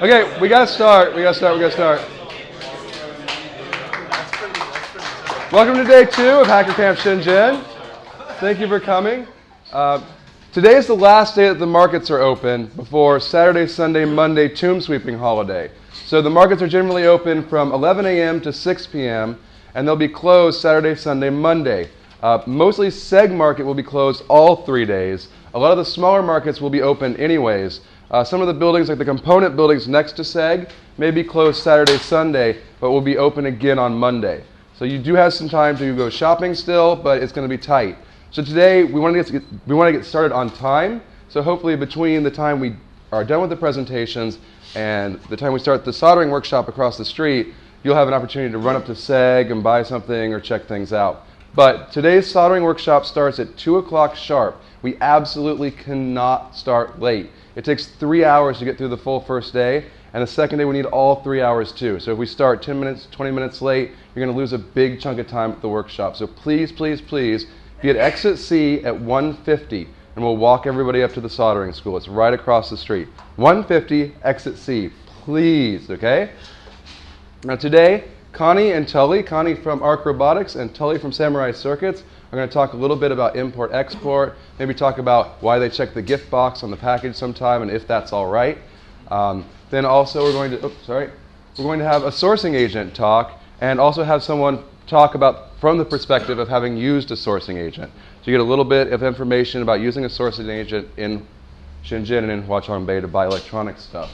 Okay, we gotta start. Welcome to day 2 of Hacker Camp Shenzhen. Thank you for coming. Today is the last day that the markets are open before Saturday, Sunday, Monday tomb sweeping holiday. So the markets are generally open from 11 a.m. to 6 p.m. and they'll be closed Saturday, Sunday, Monday. Mostly Seg market will be closed all 3 days. A lot of the smaller markets will be open anyways. Some of the buildings, like the component buildings next to Seg, may be closed Saturday, Sunday, but will be open again on Monday. So you do have some time to go shopping still, but it's going to be tight. So today we want to get started on time. So hopefully between the time we are done with the presentations and the time we start the soldering workshop across the street, you'll have an opportunity to run up to Seg and buy something or check things out. But today's soldering workshop starts at 2 o'clock sharp. We absolutely cannot start late. It takes 3 hours to get through the full first day, and the second day we need all 3 hours too. So if we start 10 minutes, 20 minutes late, you're going to lose a big chunk of time at the workshop. So please, please, please, be at exit C at 1:50, and we'll walk everybody up to the soldering school. It's right across the street. 1:50, exit C, please, okay? Now today, Connie and Tully, Connie from Arc Robotics and Tully from Samurai Circuits, are going to talk a little bit about import-export, maybe talk about why they check the gift box on the package sometime and if that's all right. Then also we're going to have a sourcing agent talk and also have someone talk about from the perspective of having used a sourcing agent. So you get a little bit of information about using a sourcing agent in Shenzhen and in Huaqiangbei to buy electronic stuff.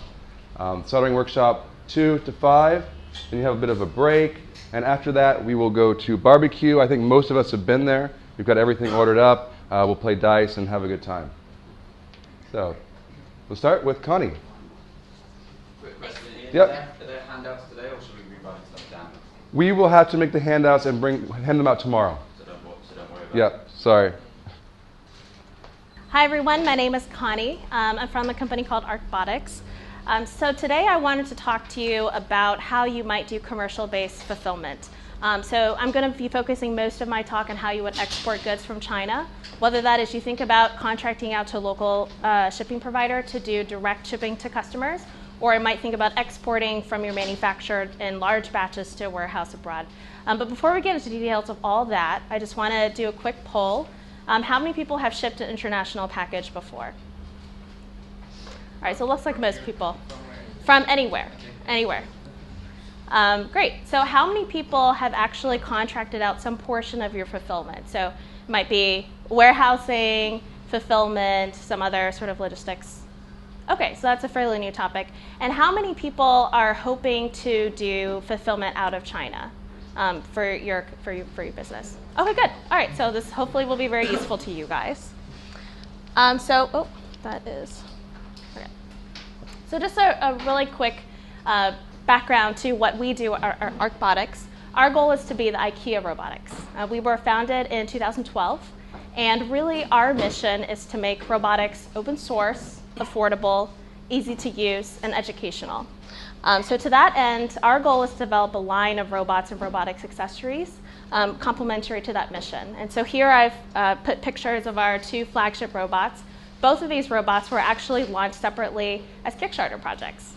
Soldering workshop 2 to 5, then you have a bit of a break. And after that, we will go to barbecue. I think most of us have been there. We've got everything ordered up. We'll play dice and have a good time. So, we'll start with Connie. Quick question. Yep. Are there handouts today, or should we be writing stuff down? We will have to make the handouts and hand them out tomorrow. So don't worry about it. Yep, sorry. Hi everyone, my name is Connie. I'm from a company called Arcbotics. So today I wanted to talk to you about how you might do commercial-based fulfillment. So I'm going to be focusing most of my talk on how you would export goods from China, whether that is you think about contracting out to a local shipping provider to do direct shipping to customers, or you might think about exporting from your manufacturer in large batches to a warehouse abroad. But before we get into details of all that, I just want to do a quick poll. How many people have shipped an international package before? All right, so it looks like most people. From anywhere. Great. So how many people have actually contracted out some portion of your fulfillment? So it might be warehousing, fulfillment, some other sort of logistics. Okay, so that's a fairly new topic. And how many people are hoping to do fulfillment out of China for your business? Okay, good. All right, so this hopefully will be very useful to you guys. So just a really quick background to what we do at Arcbotics. Our goal is to be the IKEA robotics. We were founded in 2012, and really our mission is to make robotics open source, affordable, easy to use, and educational. So to that end, our goal is to develop a line of robots and robotics accessories complementary to that mission. And so here I've put pictures of our 2 flagship robots. Both of these robots were actually launched separately as Kickstarter projects.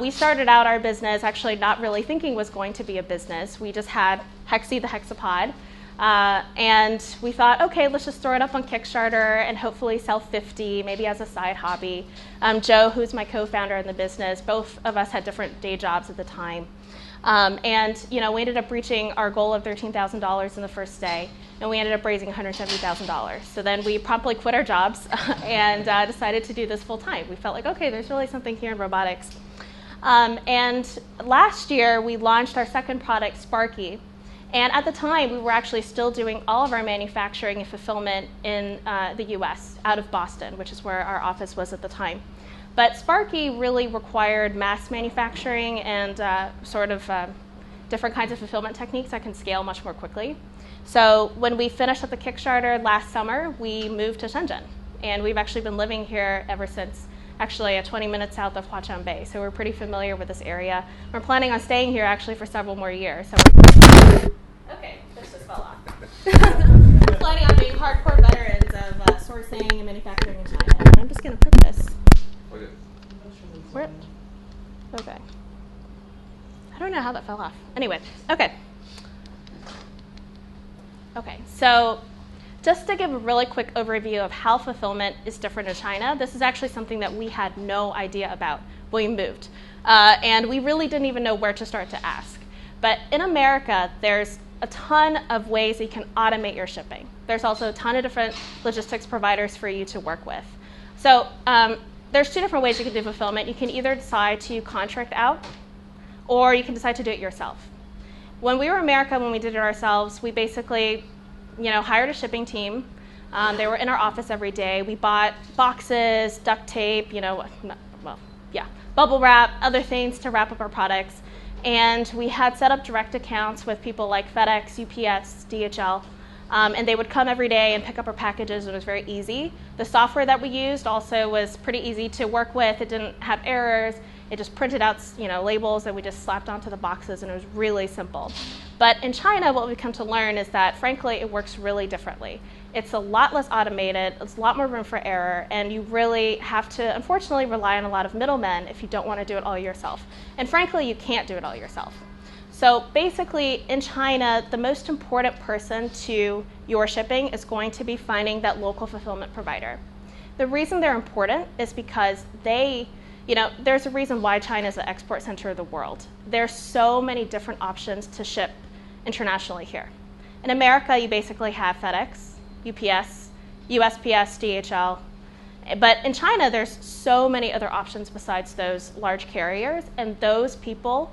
We started out our business actually not really thinking it was going to be a business. We just had Hexy the hexapod, and we thought, okay, let's just throw it up on Kickstarter and hopefully sell 50, maybe as a side hobby. Joe, who's my co-founder in the business, both of us had different day jobs at the time. And we ended up reaching our goal of $13,000 in the first day, and we ended up raising $170,000. So then we promptly quit our jobs and decided to do this full time. We felt like, okay, there's really something here in robotics. And last year, we launched our second product, Sparky. And at the time, we were actually still doing all of our manufacturing and fulfillment in the US, out of Boston, which is where our office was at the time. But Sparky really required mass manufacturing and different kinds of fulfillment techniques that can scale much more quickly. So when we finished up the Kickstarter last summer, we moved to Shenzhen. And we've actually been living here ever since, actually 20 minutes south of Huaqiangbei. So we're pretty familiar with this area. We're planning on staying here actually for several more years. So okay, this just fell off. We're planning on being hardcore veterans of sourcing and manufacturing in China. I'm just going to put this. Where? Okay. I don't know how that fell off. Anyway, okay. Okay, so just to give a really quick overview of how fulfillment is different in China, this is actually something that we had no idea about when we moved. And we really didn't even know where to start to ask. But in America, there's a ton of ways that you can automate your shipping. There's also a ton of different logistics providers for you to work with. So there's two different ways you can do fulfillment. You can either decide to contract out, or you can decide to do it yourself. When we were in America, when we did it ourselves, we basically, hired a shipping team. They were in our office every day. We bought boxes, duct tape, bubble wrap, other things to wrap up our products. And we had set up direct accounts with people like FedEx, UPS, DHL. And they would come every day and pick up our packages. It was very easy. The software that we used also was pretty easy to work with. It didn't have errors. It just printed out, labels that we just slapped onto the boxes, and it was really simple. But in China, what we've come to learn is that, frankly, it works really differently. It's a lot less automated. It's a lot more room for error, and you really have to, unfortunately, rely on a lot of middlemen if you don't want to do it all yourself. And frankly, you can't do it all yourself. So basically, in China, the most important person to your shipping is going to be finding that local fulfillment provider. The reason they're important is because there's a reason why China is the export center of the world. There's so many different options to ship internationally here. In America, you basically have FedEx, UPS, USPS, DHL. But in China, there's so many other options besides those large carriers, and those people,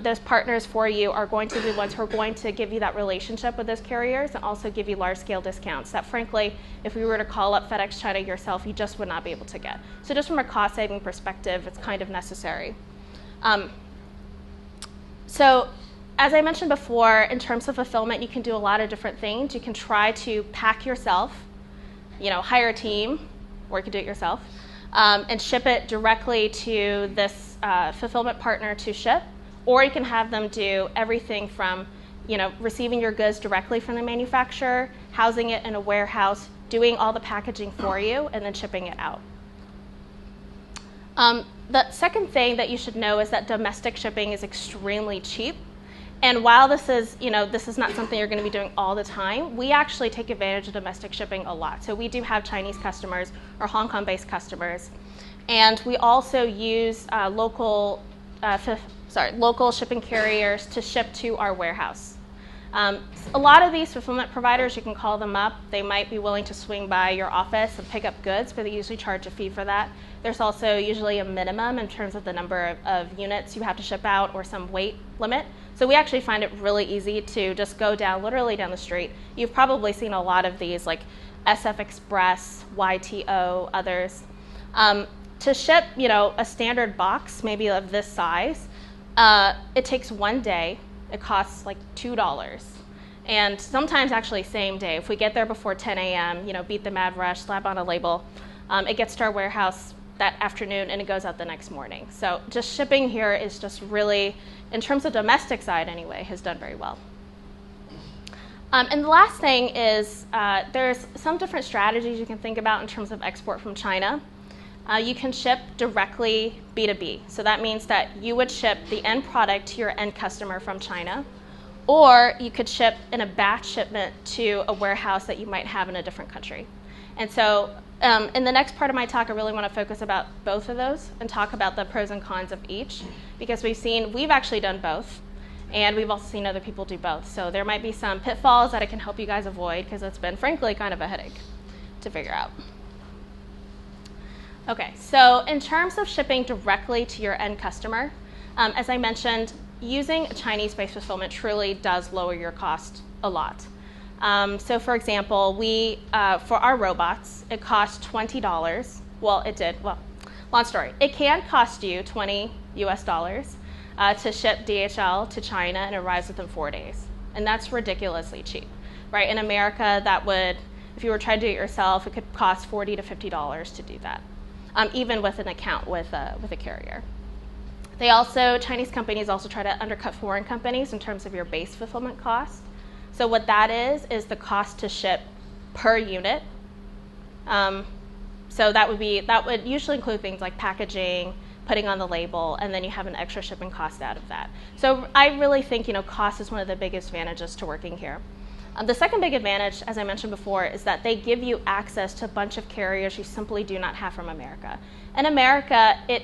those partners for you are going to be the ones who are going to give you that relationship with those carriers and also give you large-scale discounts that, frankly, if we were to call up FedEx China yourself, you just would not be able to get. So just from a cost-saving perspective, it's kind of necessary. So as I mentioned before, in terms of fulfillment, you can do a lot of different things. You can try to pack yourself, hire a team, or you can do it yourself, and ship it directly to this fulfillment partner to ship. Or you can have them do everything from, receiving your goods directly from the manufacturer, housing it in a warehouse, doing all the packaging for you, and then shipping it out. The second thing that you should know is that domestic shipping is extremely cheap. And while this is not something you're going to be doing all the time, we actually take advantage of domestic shipping a lot. So we do have Chinese customers or Hong Kong-based customers. And we also use local shipping carriers to ship to our warehouse. A lot of these fulfillment providers, you can call them up. They might be willing to swing by your office and pick up goods, but they usually charge a fee for that. There's also usually a minimum in terms of the number of units you have to ship out or some weight limit. So we actually find it really easy to just go literally down the street. You've probably seen a lot of these, like SF Express, YTO, others. To ship, a standard box, maybe of this size, it takes 1 day. It costs like $2. And sometimes actually same day. If we get there before 10 a.m., beat the mad rush, slap on a label, it gets to our warehouse that afternoon and it goes out the next morning. So just shipping here is just really, in terms of domestic side anyway, has done very well. And the last thing is there's some different strategies you can think about in terms of export from China. You can ship directly B2B. So that means that you would ship the end product to your end customer from China, or you could ship in a batch shipment to a warehouse that you might have in a different country. And so in the next part of my talk, I really want to focus about both of those and talk about the pros and cons of each, because we've actually done both, and we've also seen other people do both. So there might be some pitfalls that I can help you guys avoid, because it's been, frankly, kind of a headache to figure out. Okay, so in terms of shipping directly to your end customer, as I mentioned, using a Chinese-based fulfillment truly does lower your cost a lot. So for example, for our robots, it cost $20. Well, it did. Well, long story. It can cost you $20 to ship DHL to China, and it arrives within 4 days. And that's ridiculously cheap, right? In America, that would, if you were trying to do it yourself, it could cost $40 to $50 to do that. Even with an account with a carrier. Chinese companies also try to undercut foreign companies in terms of your base fulfillment cost. So what that is the cost to ship per unit. So that would usually include things like packaging, putting on the label, and then you have an extra shipping cost out of that. So I really think, cost is one of the biggest advantages to working here. The second big advantage, as I mentioned before, is that they give you access to a bunch of carriers you simply do not have from America. In America, it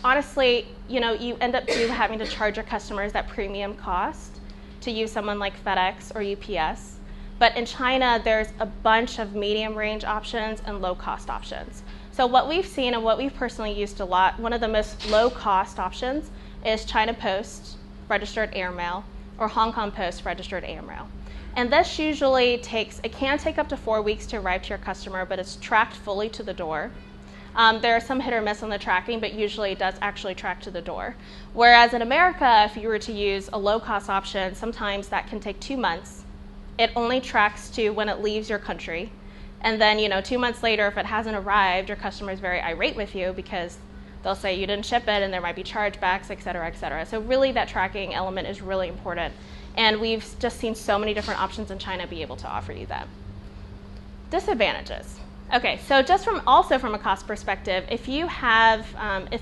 honestly, you end up having to charge your customers that premium cost to use someone like FedEx or UPS. But in China, there's a bunch of medium range options and low cost options. So what we've seen and what we've personally used a lot, one of the most low cost options is China Post registered airmail or Hong Kong Post registered airmail. And this usually can take up to 4 weeks to arrive to your customer, but it's tracked fully to the door. There are some hit or miss on the tracking, but usually it does actually track to the door. Whereas in America, if you were to use a low-cost option, sometimes that can take 2 months. It only tracks to when it leaves your country. And then, 2 months later, if it hasn't arrived, your customer is very irate with you because they'll say you didn't ship it and there might be chargebacks, et cetera, et cetera. So really that tracking element is really important. And we've just seen so many different options in China be able to offer you that. Disadvantages. Okay, so just from a cost perspective, if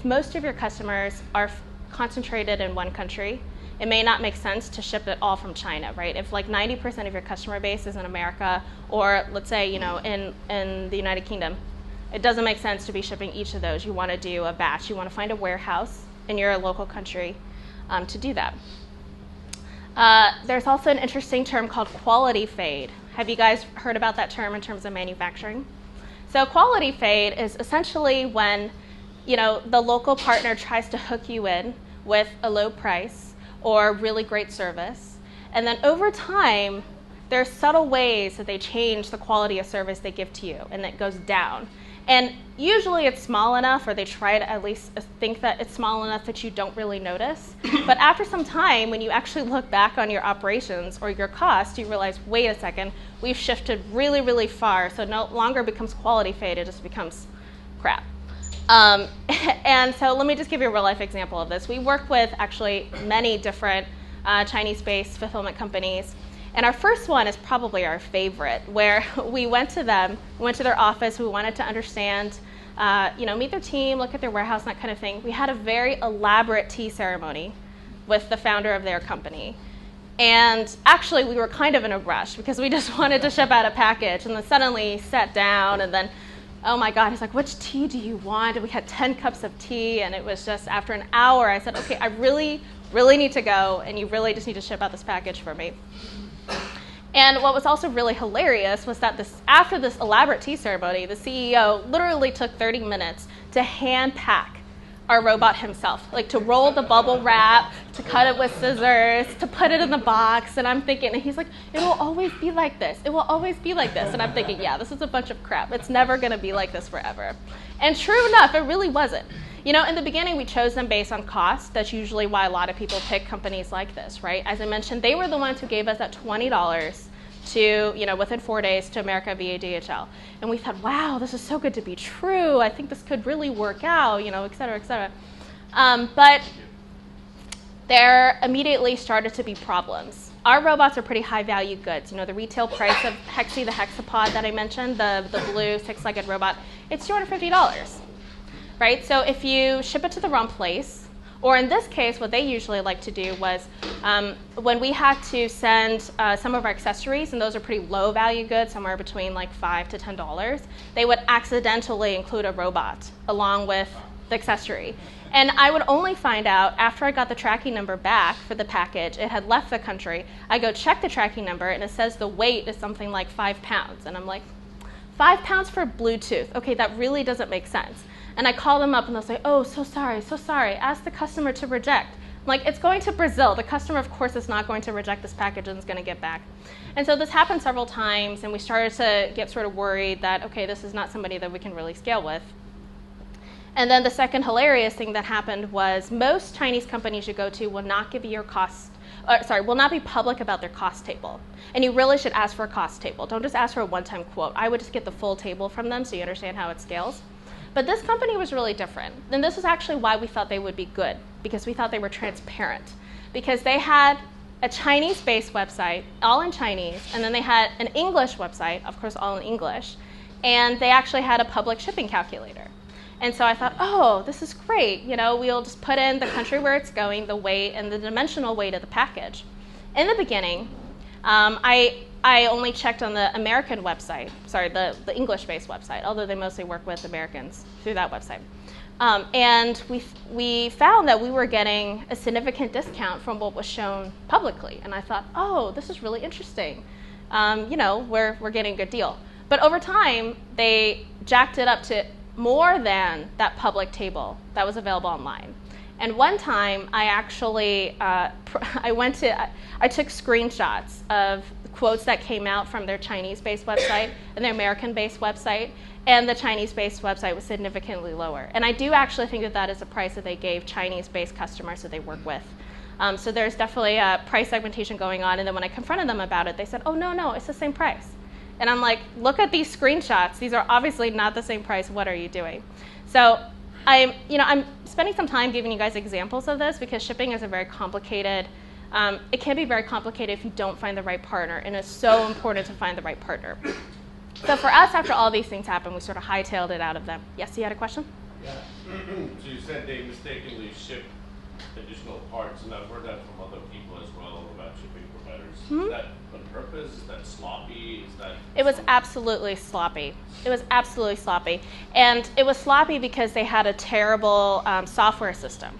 most of your customers are concentrated in one country, it may not make sense to ship it all from China, right? If like 90% of your customer base is in America, or let's say, in the United Kingdom, it doesn't make sense to be shipping each of those. You want to do a batch. You want to find a warehouse in your local country to do that. There's also an interesting term called quality fade. Have you guys heard about that term in terms of manufacturing? So quality fade is essentially when the local partner tries to hook you in with a low price or really great service, and then over time there are subtle ways that they change the quality of service they give to you, and it goes down. And usually it's small enough, or they try to at least think that it's small enough that you don't really notice. But after some time, when you actually look back on your operations or your cost, you realize, wait a second, we've shifted really, really far. So no longer becomes quality fade, it just becomes crap. And so let me just give you a real life example of this. We work with actually many different Chinese-based fulfillment companies. And our first one is probably our favorite, where we went to their office, we wanted to understand, meet their team, look at their warehouse, that kind of thing. We had a very elaborate tea ceremony with the founder of their company. And actually, we were kind of in a rush because we just wanted to ship out a package. And then suddenly he sat down, and then, oh my God, he's like, which tea do you want? And we had 10 cups of tea, and it was just after an hour, I said, okay, I really, really need to go, and you really just need to ship out this package for me. And what was also really hilarious was that after this elaborate tea ceremony, the CEO literally took 30 minutes to hand pack our robot himself, like to roll the bubble wrap, to cut it with scissors, to put it in the box. And I'm thinking, and he's like, it will always be like this. It will always be like this. And I'm thinking, yeah, this is a bunch of crap. It's never going to be like this forever. And true enough, it really wasn't. In the beginning, we chose them based on cost. That's usually why a lot of people pick companies like this, right? As I mentioned, they were the ones who gave us that $20 to, within 4 days to America via DHL. And we thought, wow, this is so good to be true. I think this could really work out, et cetera, et cetera. But there immediately started to be problems. Our robots are pretty high value goods. The retail price of Hexy, the hexapod that I mentioned, the blue six-legged robot, it's $250. Right? So if you ship it to the wrong place, or in this case, what they usually like to do was when we had to send some of our accessories, and those are pretty low value goods, somewhere between like $5 to $10, they would accidentally include a robot along with the accessory. And I would only find out after I got the tracking number back for the package, it had left the country. I go check the tracking number, and it says the weight is something like 5 pounds. And I'm like, 5 pounds for Bluetooth? Okay, that really doesn't make sense. And I call them up, and they'll say, oh, so sorry. Ask the customer to reject. I'm like, it's going to Brazil. The customer, of course, is not going to reject this package and is going to get back. And so this happened several times, and we started to get sort of worried that, okay, this is not somebody that we can really scale with. And then the second hilarious thing that happened was most Chinese companies you go to will not give you your will not be public about their cost table. And you really should ask for a cost table. Don't just ask for a one-time quote. I would just get the full table from them so you understand how it scales. But this company was really different. And this is actually why we thought they would be good, because we thought they were transparent. Because they had a Chinese-based website, all in Chinese, and then they had an English website, of course, all in English, and they actually had a public shipping calculator. And so I thought, oh, this is great. We'll just put in the country where it's going, the weight, and the dimensional weight of the package. In the beginning, I only checked on the American website, the English-based website, although they mostly work with Americans through that website. And we found that we were getting a significant discount from what was shown publicly. And I thought, oh, this is really interesting. We're getting a good deal. But over time, they jacked it up to more than that public table that was available online. And one time, I actually, I took screenshots of quotes that came out from their Chinese-based website and their American-based website, and the Chinese-based website was significantly lower. And I do actually think that that is a price that they gave Chinese-based customers that they work with. So there's definitely a price segmentation going on, and then when I confronted them about it, they said, oh, no, it's the same price. And I'm like, look at these screenshots. These are obviously not the same price. What are you doing? So I'm spending some time giving you guys examples of this because shipping is a very complicated, it can be very complicated if you don't find the right partner, and it's so important to find the right partner. So for us, after all these things happened, we sort of hightailed it out of them. Yes, you had a question? Yeah. So you said they mistakenly ship additional parts, and I've heard that from other people as well about shipping providers. Mm-hmm. Is that on purpose? Is that sloppy? It was absolutely sloppy. It was absolutely sloppy. And it was sloppy because they had a terrible software system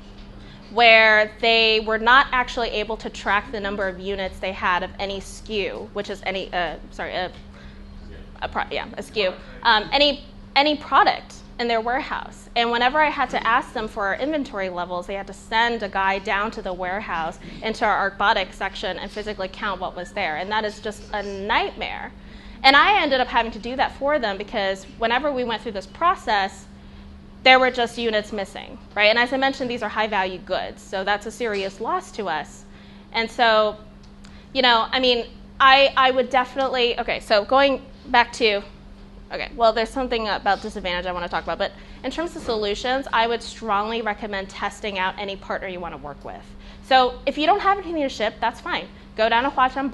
where they were not actually able to track the number of units they had of any SKU, which is any, a SKU, any product in their warehouse. And whenever I had to ask them for our inventory levels, they had to send a guy down to the warehouse into our Arcbotics section and physically count what was there. And that is just a nightmare. And I ended up having to do that for them because whenever we went through this process, there were just units missing, right? And as I mentioned, these are high-value goods, so that's a serious loss to us. And so, I would definitely, so going back to, there's something about disadvantage I want to talk about, but in terms of solutions, I would strongly recommend testing out any partner you want to work with. So if you don't have anything to ship, that's fine. Go down to Huaqiang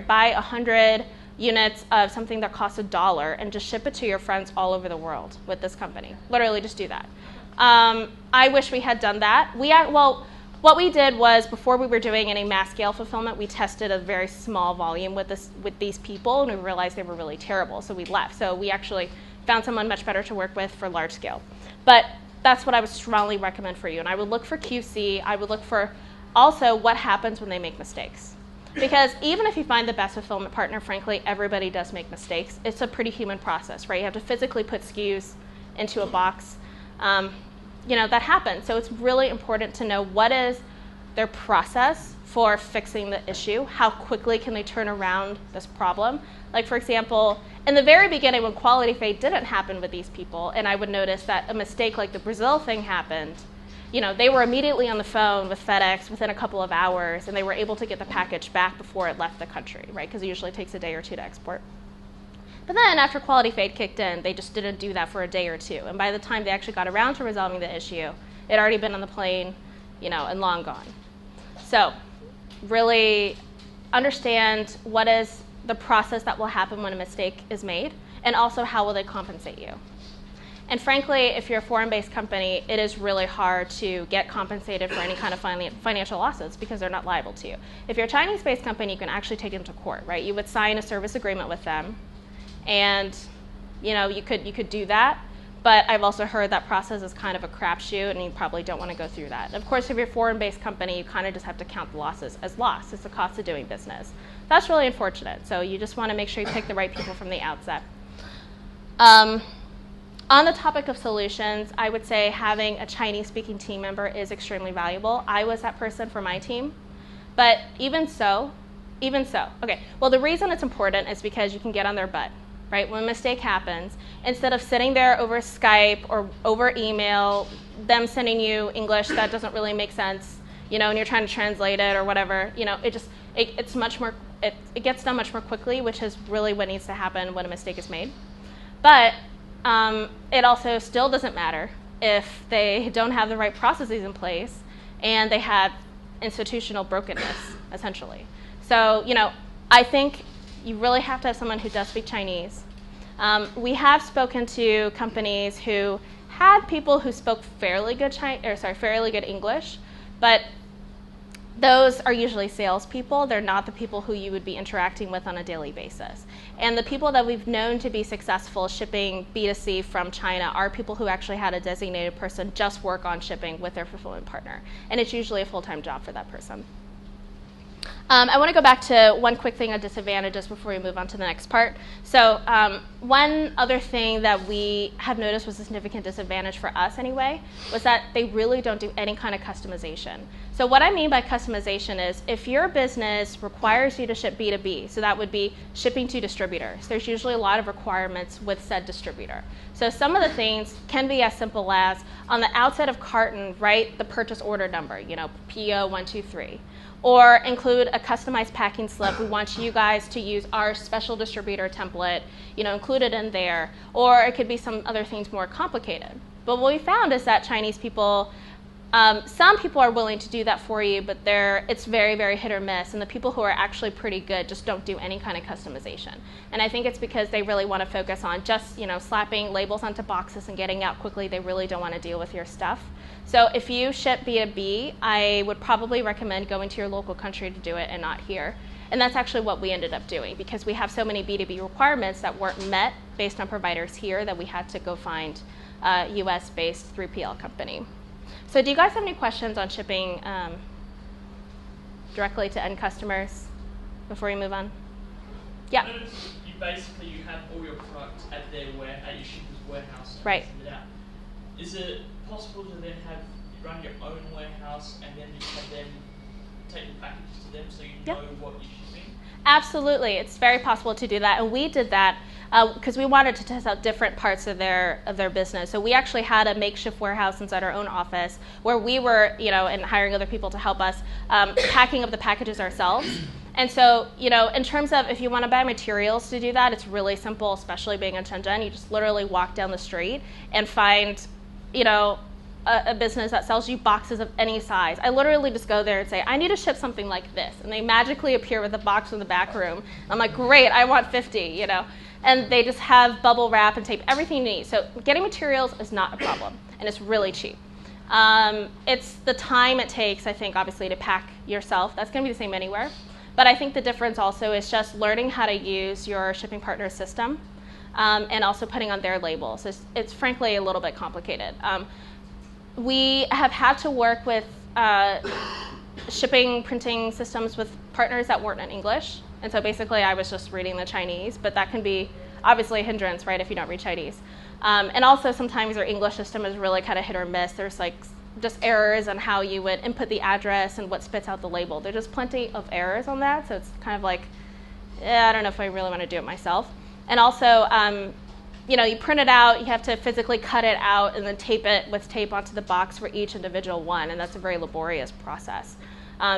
buy 100 units of something that costs $1 and just ship it to your friends all over the world with this company. Literally just do that. I wish we had done that. What we did was before we were doing any mass scale fulfillment, we tested a very small volume with these people, and we realized they were really terrible, so we left. So we actually found someone much better to work with for large scale. But that's what I would strongly recommend for you. And I would look for QC. I would look for also what happens when they make mistakes. Because even if you find the best fulfillment partner, frankly, everybody does make mistakes. It's a pretty human process, right? You have to physically put SKUs into a box. That happens. So it's really important to know what is their process for fixing the issue. How quickly can they turn around this problem? Like, for example, in the very beginning when quality fade didn't happen with these people, and I would notice that a mistake like the Brazil thing happened, they were immediately on the phone with FedEx within a couple of hours, and they were able to get the package back before it left the country, right? Because it usually takes a day or two to export. But then after quality fade kicked in, they just didn't do that for a day or two. And by the time they actually got around to resolving the issue, it had already been on the plane, and long gone. So really understand what is the process that will happen when a mistake is made, and also how will they compensate you. And frankly, if you're a foreign-based company, it is really hard to get compensated for any kind of financial losses because they're not liable to you. If you're a Chinese-based company, you can actually take them to court, right? You would sign a service agreement with them, and you could do that. But I've also heard that process is kind of a crapshoot, and you probably don't want to go through that. And of course, if you're a foreign-based company, you kind of just have to count the losses as loss. It's the cost of doing business. That's really unfortunate. So you just want to make sure you pick the right people from the outset. On the topic of solutions, I would say having a Chinese-speaking team member is extremely valuable. I was that person for my team. But even so, the reason it's important is because you can get on their butt, right? When a mistake happens, instead of sitting there over Skype or over email, them sending you English that doesn't really make sense, and you're trying to translate it or whatever, it's much more, it gets done much more quickly, which is really what needs to happen when a mistake is made. But it also still doesn't matter if they don't have the right processes in place and they have institutional brokenness, essentially. So, I think you really have to have someone who does speak Chinese. We have spoken to companies who had people who spoke fairly good English, but those are usually salespeople. They're not the people who you would be interacting with on a daily basis. And the people that we've known to be successful shipping B2C from China are people who actually had a designated person just work on shipping with their fulfillment partner. And it's usually a full-time job for that person. I want to go back to one quick thing on disadvantages before we move on to the next part. So one other thing that we have noticed was a significant disadvantage for us anyway, was that they really don't do any kind of customization. So what I mean by customization is if your business requires you to ship B2B, so that would be shipping to distributors, there's usually a lot of requirements with said distributor. So some of the things can be as simple as on the outside of carton, write the purchase order number, PO 123. Or include a customized packing slip. We want you guys to use our special distributor template, include it in there. Or it could be some other things more complicated. But what we found is that Chinese people, some people are willing to do that for you, but it's very, very hit or miss. And the people who are actually pretty good just don't do any kind of customization. And I think it's because they really want to focus on just, slapping labels onto boxes and getting out quickly. They really don't want to deal with your stuff. So if you ship B2B, I would probably recommend going to your local country to do it and not here. And that's actually what we ended up doing because we have so many B2B requirements that weren't met based on providers here that we had to go find a US-based 3PL company. So do you guys have any questions on shipping directly to end customers before we move on? Yeah. You have all your products at your shipper's warehouse. And right. Send it out. Is it possible to then run your own warehouse and then you have them take the packages to them so you know what you're shipping? Absolutely, it's very possible to do that, and we did that because we wanted to test out different parts of their business. So we actually had a makeshift warehouse inside our own office where we were, and hiring other people to help us packing up the packages ourselves. And so, in terms of if you want to buy materials to do that, it's really simple, especially being in Shenzhen. You just literally walk down the street and find, a business that sells you boxes of any size. I literally just go there and say, I need to ship something like this. And they magically appear with a box in the back room. I'm like, great, I want 50, And they just have bubble wrap and tape, everything you need. So getting materials is not a problem, and it's really cheap. It's the time it takes, I think, obviously, to pack yourself. That's going to be the same anywhere. But I think the difference also is just learning how to use your shipping partner system and also putting on their labels. It's frankly a little bit complicated. We have had to work with shipping printing systems with partners that weren't in English. And so basically I was just reading the Chinese, but that can be obviously a hindrance, right, if you don't read Chinese. And also sometimes your English system is really kind of hit or miss. There's just errors on how you would input the address and what spits out the label. There's just plenty of errors on that, so it's kind of I don't know if I really want to do it myself. And also, you print it out, you have to physically cut it out and then tape it with tape onto the box for each individual one, and that's a very laborious process.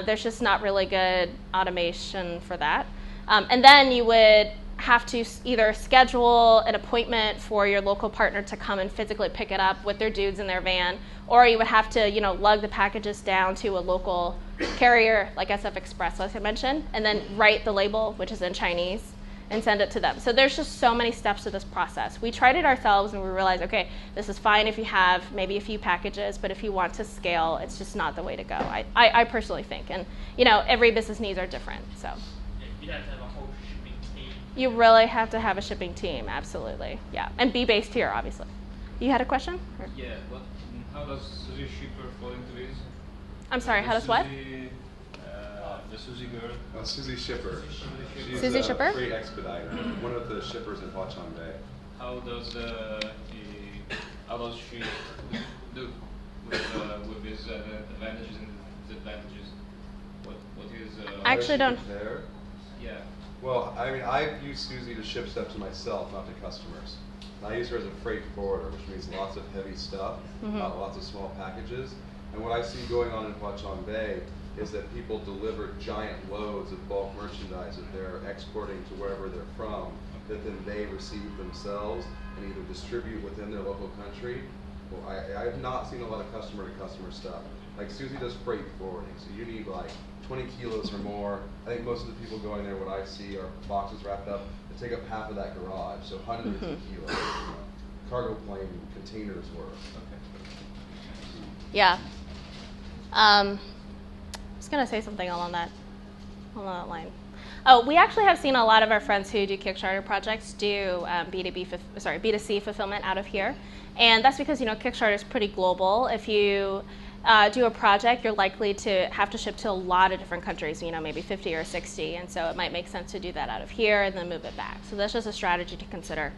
There's just not really good automation for that. And then you would have to either schedule an appointment for your local partner to come and physically pick it up with their dudes in their van, or you would have to, lug the packages down to a local carrier like SF Express, like I mentioned, and then write the label, which is in Chinese, and send it to them. So there's just so many steps to this process. We tried it ourselves and we realized, okay, this is fine if you have maybe a few packages, but if you want to scale, it's just not the way to go. I personally think. And every business needs are different. So you have to have a whole shipping team. You really have to have a shipping team, absolutely. Yeah. And be based here, obviously. You had a question? Or? Yeah, how does Suzy Shipper fall into this? I'm sorry, how does what? The Suzy girl. Suzy Shipper. She's Suzy a Shipper? freight expediter, one of the shippers in Huaqiang Bay. How does she do with these advantages and disadvantages? What is? I actually don't. There? Yeah. Well, I've used Suzy to ship stuff to myself, not to customers. And I use her as a freight forwarder, which means lots of heavy stuff, lots of small packages. And what I see going on in Huaqiang Bay is that people deliver giant loads of bulk merchandise that they're exporting to wherever they're from, that then they receive themselves and either distribute within their local country. Well, I have not seen a lot of customer-to-customer stuff. Like Suzy does freight forwarding, so you need 20 kilos or more. I think most of the people going there, what I see are boxes wrapped up that take up half of that garage, so hundreds of kilos. cargo plane containers were. Yeah. I was going to say something along that line. Oh, we actually have seen a lot of our friends who do Kickstarter projects do B2C fulfillment out of here. And that's because, Kickstarter is pretty global. If you do a project, you're likely to have to ship to a lot of different countries, maybe 50 or 60. And so it might make sense to do that out of here and then move it back. So that's just a strategy to consider.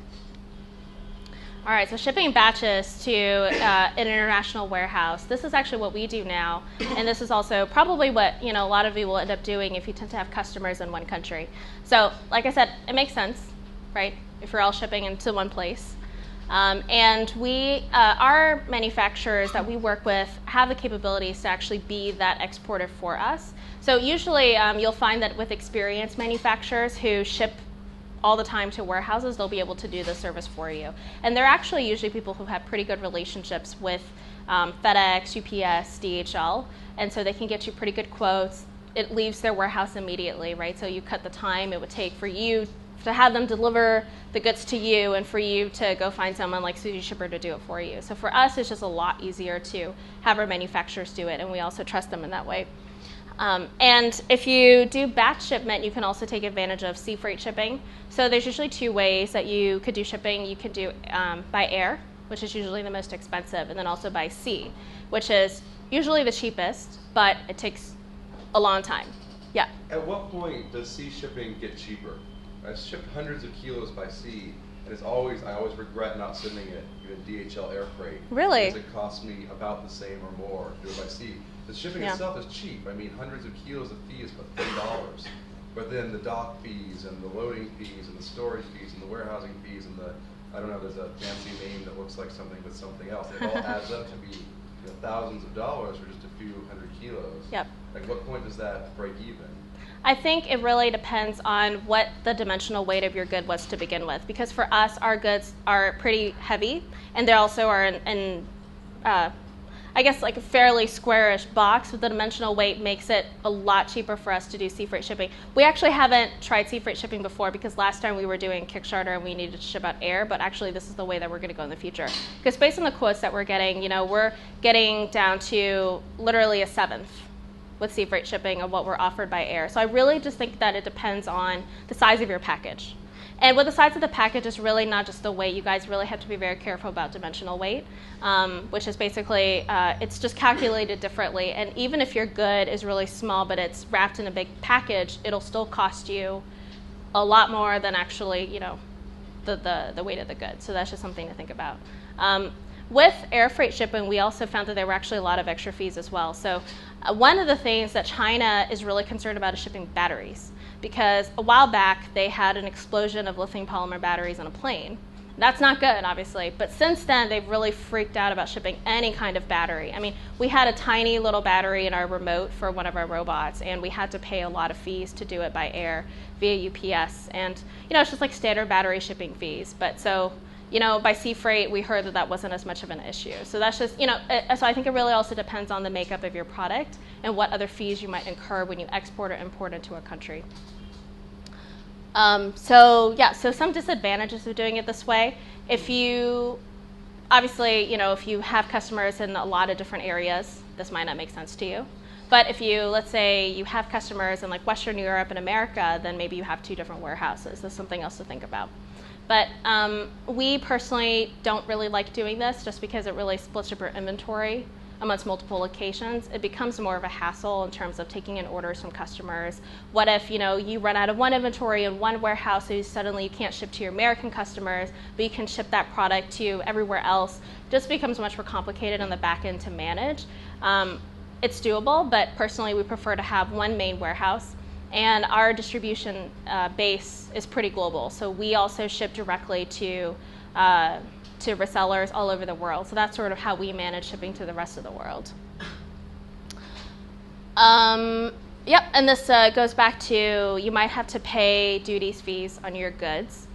All right, so shipping batches to an international warehouse. This is actually what we do now, and this is also probably what a lot of you will end up doing if you tend to have customers in one country. So, like I said, it makes sense, right? If you're all shipping into one place, and our manufacturers that we work with have the capabilities to actually be that exporter for us. So usually, you'll find that with experienced manufacturers who ship all the time to warehouses, they'll be able to do the service for you. And they're actually usually people who have pretty good relationships with FedEx, UPS, DHL, and so they can get you pretty good quotes. It leaves their warehouse immediately, right? So you cut the time it would take for you to have them deliver the goods to you and for you to go find someone like Suzy Shipper to do it for you. So for us, it's just a lot easier to have our manufacturers do it, and we also trust them in that way. And if you do batch shipment, you can also take advantage of sea freight shipping. So there's usually two ways that you could do shipping. You could do by air, which is usually the most expensive, and then also by sea, which is usually the cheapest, but it takes a long time. Yeah? At what point does sea shipping get cheaper? I've shipped hundreds of kilos by sea, and I always regret not sending it in DHL air freight. Really? Because it costs me about the same or more to do it by sea. The shipping itself is cheap. I mean, hundreds of kilos of fee is about $30. But then the dock fees and the loading fees and the storage fees and the warehousing fees and there's a fancy name that looks like something but something else. It all adds up to be thousands of dollars for just a few hundred kilos. Yep. Like, what point does that break even? I think it really depends on what the dimensional weight of your good was to begin with. Because for us, our goods are pretty heavy, and they also are in I guess like a fairly squarish box, but the dimensional weight makes it a lot cheaper for us to do sea freight shipping. We actually haven't tried sea freight shipping before because last time we were doing Kickstarter and we needed to ship out air, but actually this is the way that we're going to go in the future. Because based on the quotes that we're getting, we're getting down to literally a seventh with sea freight shipping of what we're offered by air. So I really just think that it depends on the size of your package. And with the size of the package, it's really not just the weight. You guys really have to be very careful about dimensional weight, which is basically, it's just calculated differently. And even if your good is really small, but it's wrapped in a big package, it'll still cost you a lot more than actually, the weight of the good. So that's just something to think about. With air freight shipping, we also found that there were actually a lot of extra fees as well. So one of the things that China is really concerned about is shipping batteries. Because a while back, they had an explosion of lithium polymer batteries on a plane. That's not good, obviously. But since then, they've really freaked out about shipping any kind of battery. I mean, we had a tiny little battery in our remote for one of our robots, and we had to pay a lot of fees to do it by air via UPS. And, it's just like standard battery shipping fees. But so, by sea freight, we heard that wasn't as much of an issue. So that's just, so I think it really also depends on the makeup of your product and what other fees you might incur when you export or import into a country. So some disadvantages of doing it this way. If you, obviously, if you have customers in a lot of different areas, this might not make sense to you. But if you, let's say you have customers in like Western Europe and America, then maybe you have two different warehouses. That's something else to think about. But we personally don't really like doing this just because it really splits up your inventory amongst multiple locations. It becomes more of a hassle in terms of taking in orders from customers. What if you run out of one inventory in one warehouse, so suddenly you can't ship to your American customers, but you can ship that product to everywhere else? It just becomes much more complicated on the back end to manage. It's doable, but personally we prefer to have one main warehouse. And our distribution base is pretty global. So we also ship directly to resellers all over the world. So that's sort of how we manage shipping to the rest of the world. And this goes back to you might have to pay duties, fees on your goods.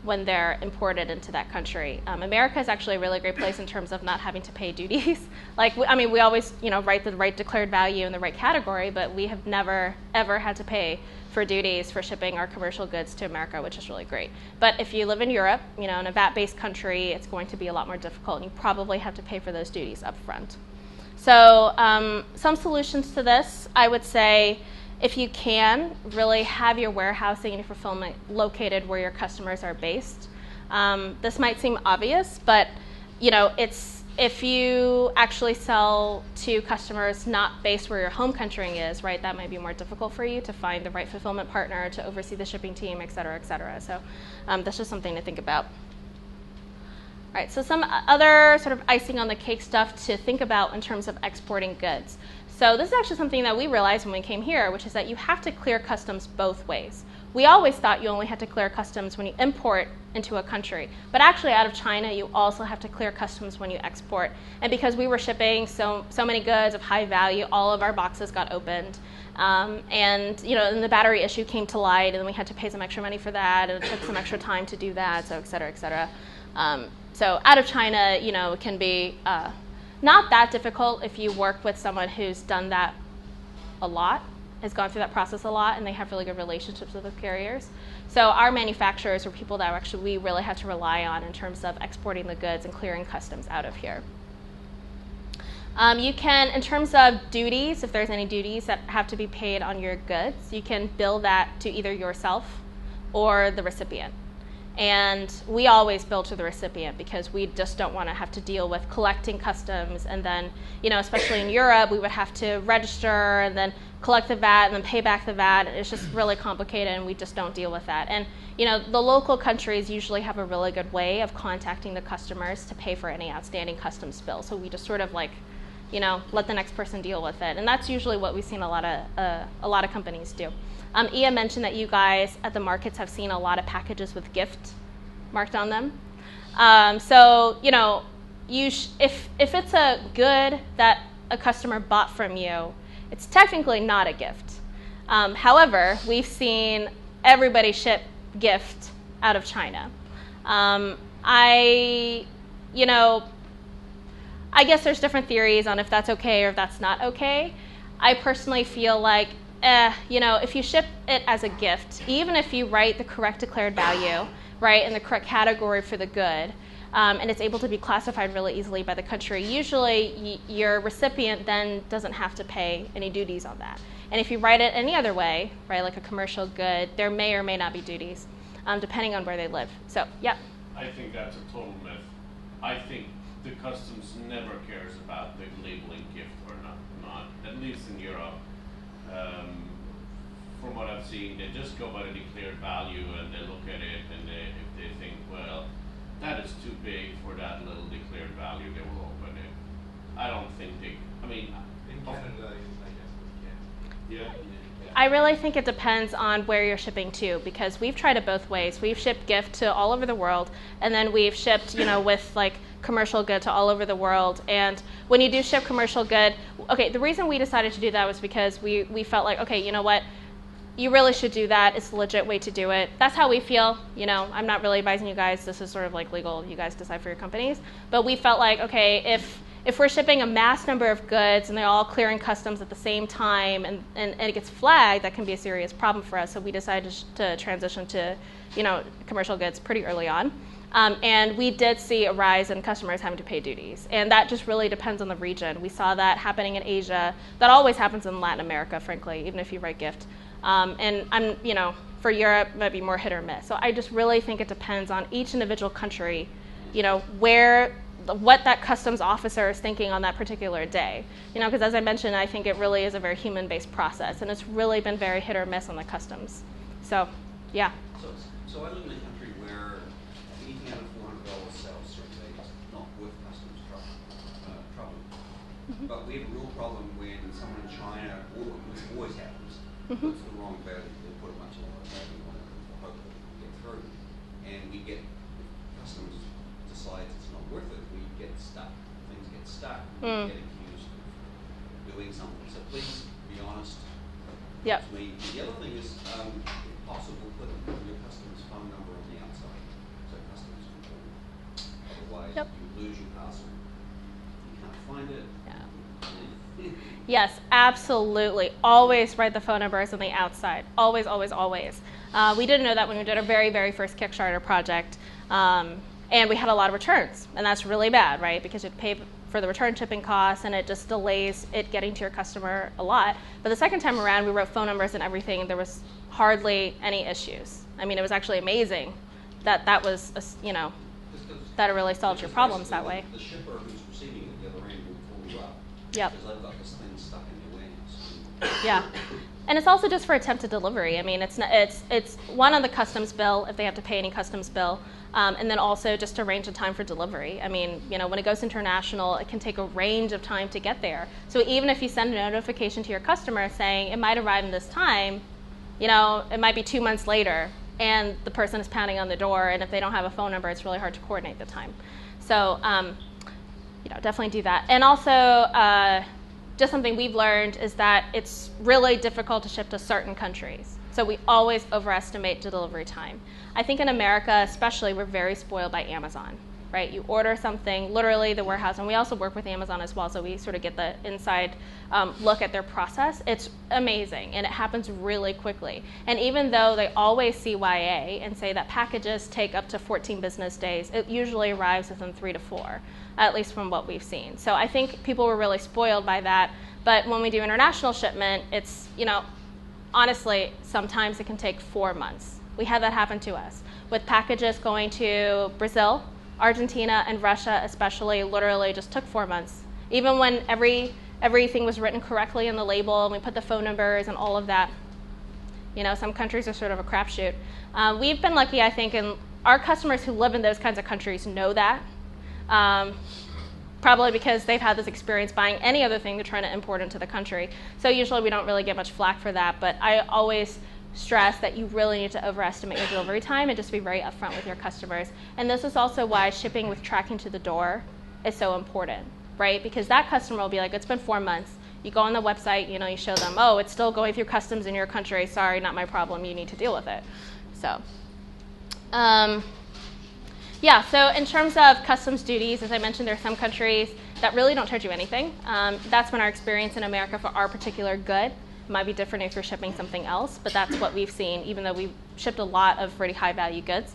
when they're imported into that country. America is actually a really great place in terms of not having to pay duties. We always, write the right declared value in the right category, but we have never, ever had to pay for duties for shipping our commercial goods to America, which is really great. But if you live in Europe, in a VAT-based country, it's going to be a lot more difficult, and you probably have to pay for those duties up front. So some solutions to this, I would say, if you can, really have your warehousing and your fulfillment located where your customers are based. This might seem obvious, but if you actually sell to customers not based where your home country is, right, that might be more difficult for you to find the right fulfillment partner, to oversee the shipping team, et cetera, et cetera. So that's just something to think about. All right, so some other sort of icing on the cake stuff to think about in terms of exporting goods. So this is actually something that we realized when we came here, which is that you have to clear customs both ways. We always thought you only had to clear customs when you import into a country, but actually out of China you also have to clear customs when you export. And because we were shipping so many goods of high value, all of our boxes got opened. And the battery issue came to light, and then we had to pay some extra money for that, and it took some extra time to do that, so et cetera, et cetera. So out of China, it can be not that difficult if you work with someone who's done that a lot, has gone through that process a lot, and they have really good relationships with the carriers. So our manufacturers are people that we really had to rely on in terms of exporting the goods and clearing customs out of here. You can, in terms of duties, if there's any duties that have to be paid on your goods, you can bill that to either yourself or the recipient. And we always bill to the recipient because we just don't want to have to deal with collecting customs, and then, especially in Europe, we would have to register and then collect the VAT and then pay back the VAT. It's just really complicated, and we just don't deal with that. And the local countries usually have a really good way of contacting the customers to pay for any outstanding customs bill. So we just sort of let the next person deal with it, and that's usually what we've seen a lot of companies do. Ia mentioned that you guys at the markets have seen a lot of packages with gift marked on them. If it's a good that a customer bought from you, it's technically not a gift. However, we've seen everybody ship gift out of China. I guess there's different theories on if that's okay or if that's not okay. I personally feel like if you ship it as a gift, even if you write the correct declared value, right, in the correct category for the good, and it's able to be classified really easily by the country, usually your recipient then doesn't have to pay any duties on that. And if you write it any other way, right, like a commercial good, there may or may not be duties, depending on where they live. So, yeah. I think that's a total myth. I think the customs never cares about the labeling gift or not, at least in Europe. From what I've seen, they just go by the declared value and they look at it, and if they think, well, that is too big for that little declared value, they will open it. I don't think in Canada, I guess we can. Yeah. I really think it depends on where you're shipping to, because we've tried it both ways. We've shipped gift to all over the world, and then we've shipped, with commercial good to all over the world. And when you do ship commercial good, the reason we decided to do that was because we felt like, okay, you know what? You really should do that. It's the legit way to do it. That's how we feel. I'm not really advising you guys. This is sort of legal. You guys decide for your companies. But we felt like, okay, if we're shipping a mass number of goods and they're all clearing customs at the same time and it gets flagged, that can be a serious problem for us. So we decided to transition to, commercial goods pretty early on. And we did see a rise in customers having to pay duties. And that just really depends on the region. We saw that happening in Asia. That always happens in Latin America, frankly, even if you write gift. And for Europe, it might be more hit or miss. So I just really think it depends on each individual country, what that customs officer is thinking on that particular day. Because as I mentioned, I think it really is a very human-based process, and it's really been very hit or miss on the customs. So, yeah. So I live in a country where anything under $400 sells through fees, not with customs trouble. Mm-hmm. But we have a real problem when someone in China, which always happens, puts the wrong value, they put a bunch of value on it and hope that we get through. And we get, customs decides it's not worth it, we get stuck. Things get stuck. We get accused of doing something. So please be honest. Yep. The other thing is, if possible, put your customer's phone number on the outside. otherwise Yep. you lose your parcel. You can't find it. Yeah. Yes, absolutely. Always write the phone numbers on the outside. Always, always, always. We didn't know that when we did our very, very first Kickstarter project. And we had a lot of returns. And that's really bad, right? Because you'd pay for the return shipping costs, and it just delays it getting to your customer a lot. But the second time around, we wrote phone numbers and everything, and there was hardly any issues. I mean, it was actually amazing that was, that it really solved your problems that way. The shipper who's receiving it, the other end, will call you up. Yep. Because they've got this thing stuck in their warehouse. Yeah. And it's also just for attempted delivery. I mean, it's one on the customs bill if they have to pay any customs bill, and then also just to arrange a time for delivery. I mean, when it goes international, it can take a range of time to get there. So even if you send a notification to your customer saying it might arrive in this time, it might be 2 months later, and the person is pounding on the door, and if they don't have a phone number, it's really hard to coordinate the time. So, definitely do that. And also, just something we've learned is that it's really difficult to ship to certain countries. So we always overestimate the delivery time. I think in America especially, we're very spoiled by Amazon, right? You order something, literally the warehouse, and we also work with Amazon as well, so we sort of get the inside look at their process. It's amazing, and it happens really quickly. And even though they always CYA and say that packages take up to 14 business days, it usually arrives within 3 to 4. At least from what we've seen. So I think people were really spoiled by that. But when we do international shipment, it's, honestly, sometimes it can take 4 months. We had that happen to us with packages going to Brazil, Argentina, and Russia especially, literally just took 4 months. Even when everything was written correctly in the label and we put the phone numbers and all of that. Some countries are sort of a crapshoot. We've been lucky, I think, and our customers who live in those kinds of countries know that. Probably because they've had this experience buying any other thing they're trying to import into the country. So usually we don't really get much flack for that, but I always stress that you really need to overestimate your delivery time and just be very upfront with your customers. And this is also why shipping with tracking to the door is so important, right? Because that customer will be like, it's been 4 months. You go on the website, you show them, oh, it's still going through customs in your country. Sorry, not my problem. You need to deal with it. So, yeah, so in terms of customs duties, as I mentioned, there are some countries that really don't charge you anything. That's been our experience in America for our particular good. It might be different if you're shipping something else, but that's what we've seen, even though we've shipped a lot of pretty high-value goods.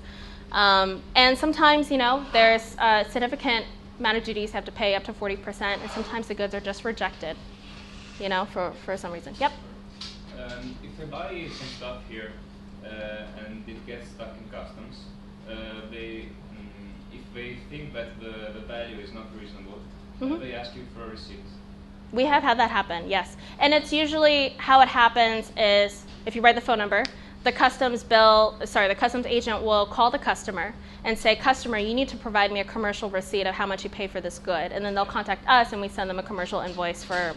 And sometimes, there's a significant amount of duties you have to pay, up to 40%, and sometimes the goods are just rejected, for some reason. Yep? If I buy some stuff here and it gets stuck in customs, if they think that the value is not reasonable, they ask you for a receipt. We have had that happen, yes. And it's usually how it happens is if you write the phone number, the customs agent will call the customer and say, customer, you need to provide me a commercial receipt of how much you paid for this good. And then they'll contact us and we send them a commercial invoice for,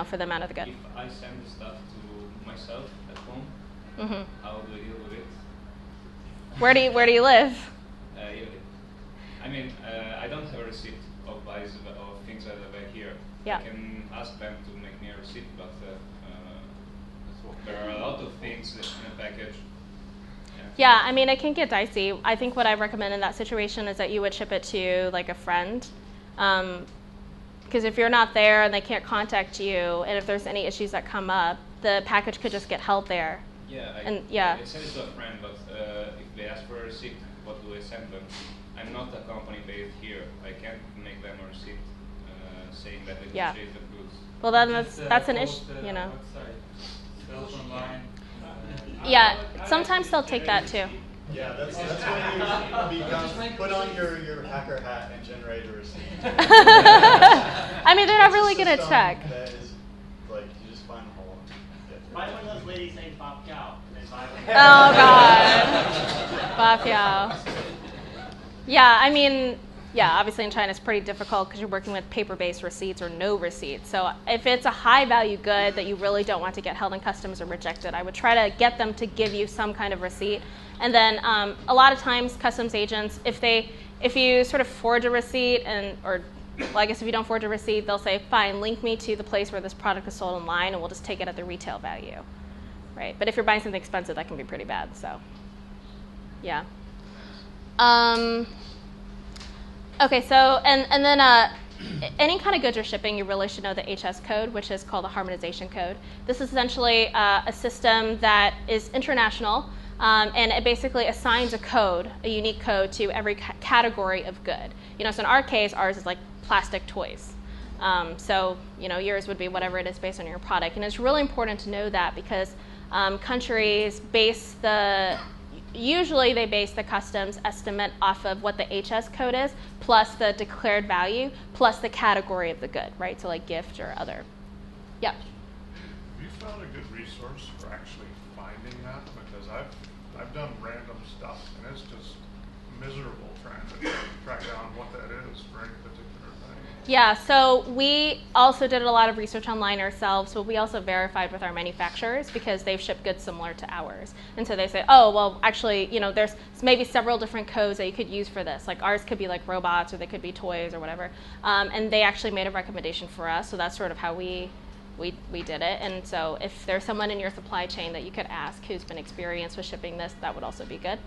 for the amount of the good. If I send the stuff to myself at home, how do I deal with it? Where do you live? I don't have a receipt of buys of things that I buy here. Yeah. I can ask them to make me a receipt, but there are a lot of things in a package. Yeah, it can get dicey. I think what I recommend in that situation is that you would ship it to like a friend. Because if you're not there and they can't contact you, and if there's any issues that come up, the package could just get held there. I send it to a friend, but if they ask for a receipt, what do I send them? I'm not a company based here. I can't make them a receipt saying that they purchased the goods. Well, then that's an issue, Sales online. Yeah, sometimes they'll take that too. Yeah, that's when you put on your hacker hat and generate a receipt. They're not really going to check. That is, you just find a hole. Buy one of those ladies named Bob Cow. Oh, God. Bob Cow. Yeah, obviously in China it's pretty difficult because you're working with paper-based receipts or no receipts. So if it's a high-value good that you really don't want to get held in customs or rejected, I would try to get them to give you some kind of receipt. And then a lot of times customs agents, if you sort of forge a receipt if you don't forge a receipt, they'll say, fine, link me to the place where this product is sold online and we'll just take it at the retail value. Right? But if you're buying something expensive, that can be pretty bad. So, yeah. Okay, so and then any kind of goods you're shipping, you really should know the HS code, which is called the harmonization code. This is essentially a system that is international, and it basically assigns a code, a unique code, to every category of good. So in our case, ours is like plastic toys. So yours would be whatever it is based on your product, and it's really important to know that because countries usually they base the customs estimate off of what the HS code is, plus the declared value, plus the category of the good, right? So like gift or other. Yeah. Have you found a good resource for actually finding that? Because I've done random stuff, and it's just miserable trying to track down what that is for any particular thing. Yeah, so we also did a lot of research online ourselves, but we also verified with our manufacturers because they've shipped goods similar to ours. And so they say, oh, well, actually, there's maybe several different codes that you could use for this. Like ours could be like robots, or they could be toys or whatever. And they actually made a recommendation for us, so that's sort of how we did it. And so if there's someone in your supply chain that you could ask who's been experienced with shipping this, that would also be good.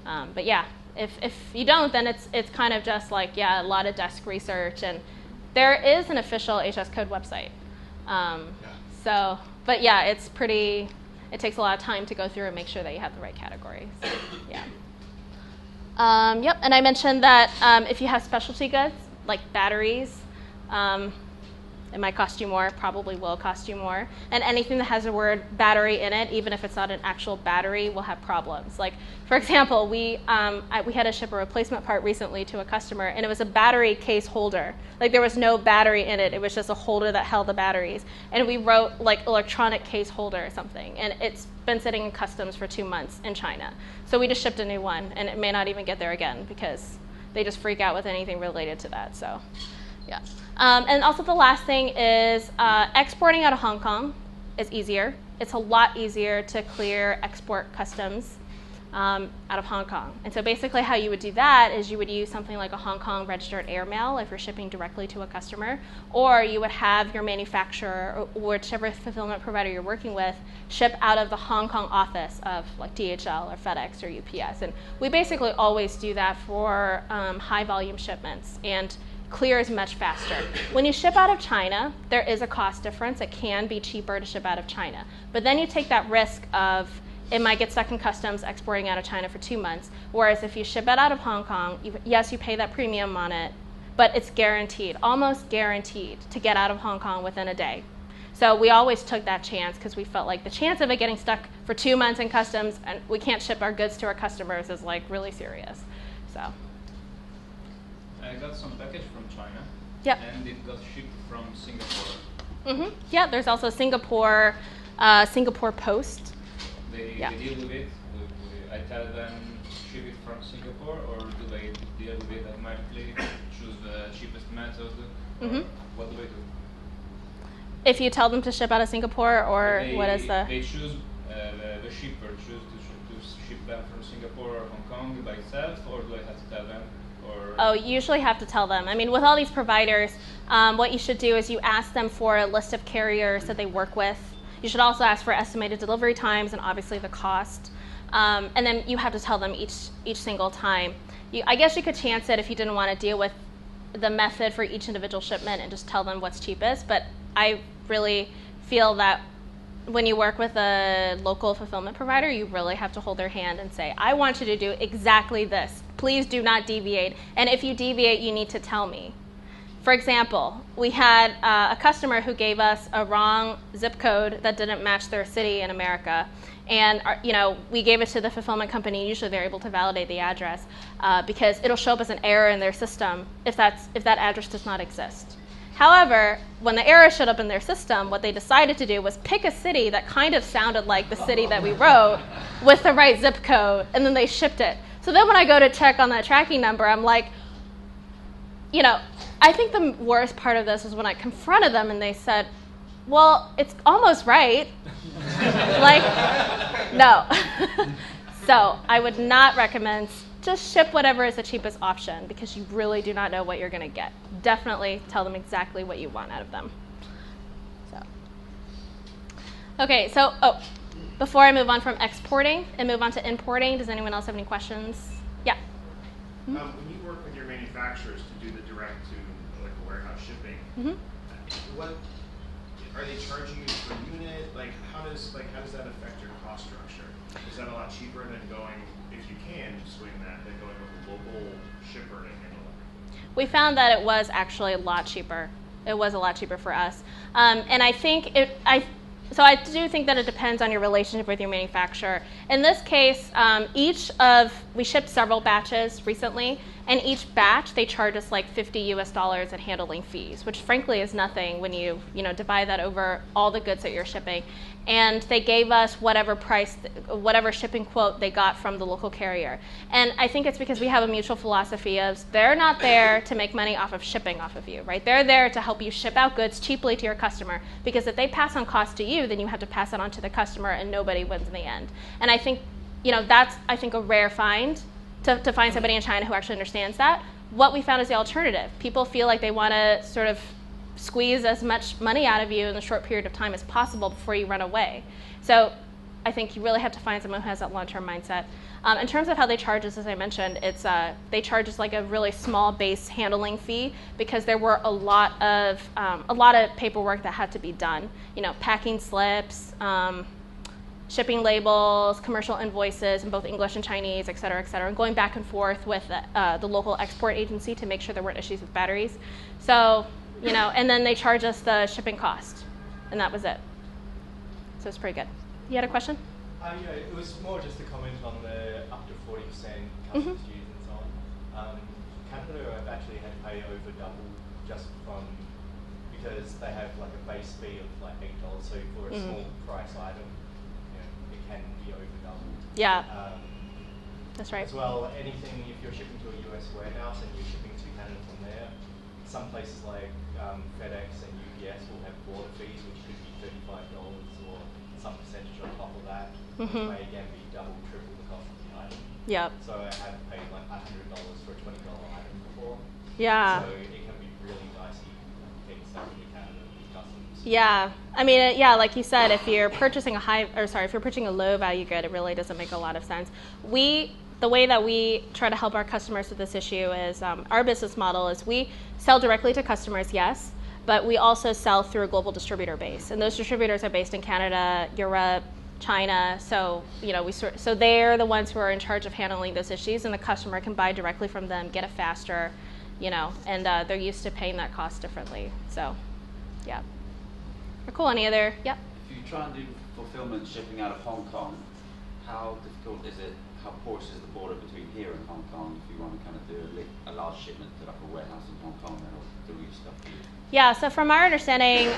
But yeah, if you don't, then it's kind of just like, a lot of desk research, and there is an official HS code website. So, but yeah, it takes a lot of time to go through and make sure that you have the right category. So, yeah. Yep, and I mentioned that if you have specialty goods, like batteries, it might cost you more, probably will cost you more. And anything that has the word battery in it, even if it's not an actual battery, will have problems. Like, for example, we had to ship a replacement part recently to a customer, and it was a battery case holder. Like, there was no battery in it. It was just a holder that held the batteries. And we wrote, like, electronic case holder or something. And it's been sitting in customs for 2 months in China. So we just shipped a new one, and it may not even get there again because they just freak out with anything related to that. So, yeah. And also the last thing is exporting out of Hong Kong is easier. It's a lot easier to clear export customs out of Hong Kong. And so basically how you would do that is you would use something like a Hong Kong registered airmail if you're shipping directly to a customer, or you would have your manufacturer or whichever fulfillment provider you're working with ship out of the Hong Kong office of like DHL or FedEx or UPS. And we basically always do that for high volume shipments, and clear is much faster. When you ship out of China, there is a cost difference. It can be cheaper to ship out of China. But then you take that risk of it might get stuck in customs exporting out of China for 2 months. Whereas if you ship it out of Hong Kong, yes, you pay that premium on it, but it's guaranteed, almost guaranteed, to get out of Hong Kong within a day. So we always took that chance because we felt like the chance of it getting stuck for 2 months in customs and we can't ship our goods to our customers is like really serious. So. I got some package from China. Yep. And it got shipped from Singapore. Mm-hmm. Yeah, there's also Singapore Post. They deal with it. I tell them ship it from Singapore, or do they deal with it automatically, choose the cheapest method, or what do they do? If you tell them to ship out of Singapore, or what is the? They choose the shipper choose to ship them from Singapore or Hong Kong by itself, or do I have to tell them? Oh, you usually have to tell them. I mean, with all these providers, what you should do is you ask them for a list of carriers that they work with. You should also ask for estimated delivery times and obviously the cost. And then you have to tell them each single time. I guess you could chance it if you didn't want to deal with the method for each individual shipment and just tell them what's cheapest. But I really feel that when you work with a local fulfillment provider, you really have to hold their hand and say, I want you to do exactly this. Please do not deviate. And if you deviate, you need to tell me. For example, we had a customer who gave us a wrong zip code that didn't match their city in America. And we gave it to the fulfillment company. Usually they're able to validate the address because it'll show up as an error in their system if that address does not exist. However, when the error showed up in their system, what they decided to do was pick a city that kind of sounded like the city that we wrote with the right zip code, and then they shipped it. So then when I go to check on that tracking number, I'm like, I think the worst part of this was when I confronted them and they said, well, it's almost right. Like, no. So I would not recommend just ship whatever is the cheapest option because you really do not know what you're going to get. Definitely tell them exactly what you want out of them. Okay, so before I move on from exporting and move on to importing, does anyone else have any questions? Yeah. When you work with your manufacturers to do the direct to like a warehouse shipping. What are they charging you per unit? Like how does that affect your cost structure? Is that a lot cheaper than going, if you can swing that, than going with a local shipper to handle it? We found that it was actually a lot cheaper. It was a lot cheaper for us, and I think So I do think that it depends on your relationship with your manufacturer. In this case, we shipped several batches recently, and each batch they charge us like $50 in handling fees, which frankly is nothing when you divide that over all the goods that you're shipping. And they gave us whatever shipping quote they got from the local carrier. And I think it's because we have a mutual philosophy of they're not there to make money off of shipping off of you, right? They're there to help you ship out goods cheaply to your customer, because if they pass on cost to you, then you have to pass it on to the customer, and nobody wins in the end. And I think, that's a rare find to find somebody in China who actually understands that. What we found is the alternative. People feel like they want to sort of squeeze as much money out of you in a short period of time as possible before you run away. So I think you really have to find someone who has that long-term mindset. In terms of how they charge us, as I mentioned, they charge us like a really small base handling fee, because there were a lot of paperwork that had to be done. Packing slips, shipping labels, commercial invoices in both English and Chinese, et cetera, and going back and forth with the local export agency to make sure there weren't issues with batteries. So, and then they charge us the shipping cost, and that was it. So it's pretty good. You had a question? Yeah, it was more just a comment on the up to 40% customs duties and so on. Canada have actually had to pay over double just because they have like a base fee of like $8. So for a small price item, it can be over double. Yeah. That's right. As well, anything if you're shipping to a US warehouse and you're shipping to Canada from there, some places like FedEx and UPS will have border fees, which could be $35 or some percentage on top of that, which may again be double, triple the cost of the item. Yep. So I have paid like $100 for a $20 item before. Yeah. So it can be really dicey getting stuff into Canada with customs. Yeah. I mean, like you said, if you're purchasing a low value good, it really doesn't make a lot of sense. The way that we try to help our customers with this issue is our business model is we sell directly to customers, yes, but we also sell through a global distributor base. And those distributors are based in Canada, Europe, China. So, so they're the ones who are in charge of handling those issues, and the customer can buy directly from them, get it faster, and they're used to paying that cost differently. So, yeah. Cool. Any other? Yep. If you try and do fulfillment shipping out of Hong Kong, how difficult is it? How porous is the border between here and Hong Kong if you want to kind of do a large shipment to like a warehouse in Hong Kong and do your stuff here? Yeah, so from our understanding,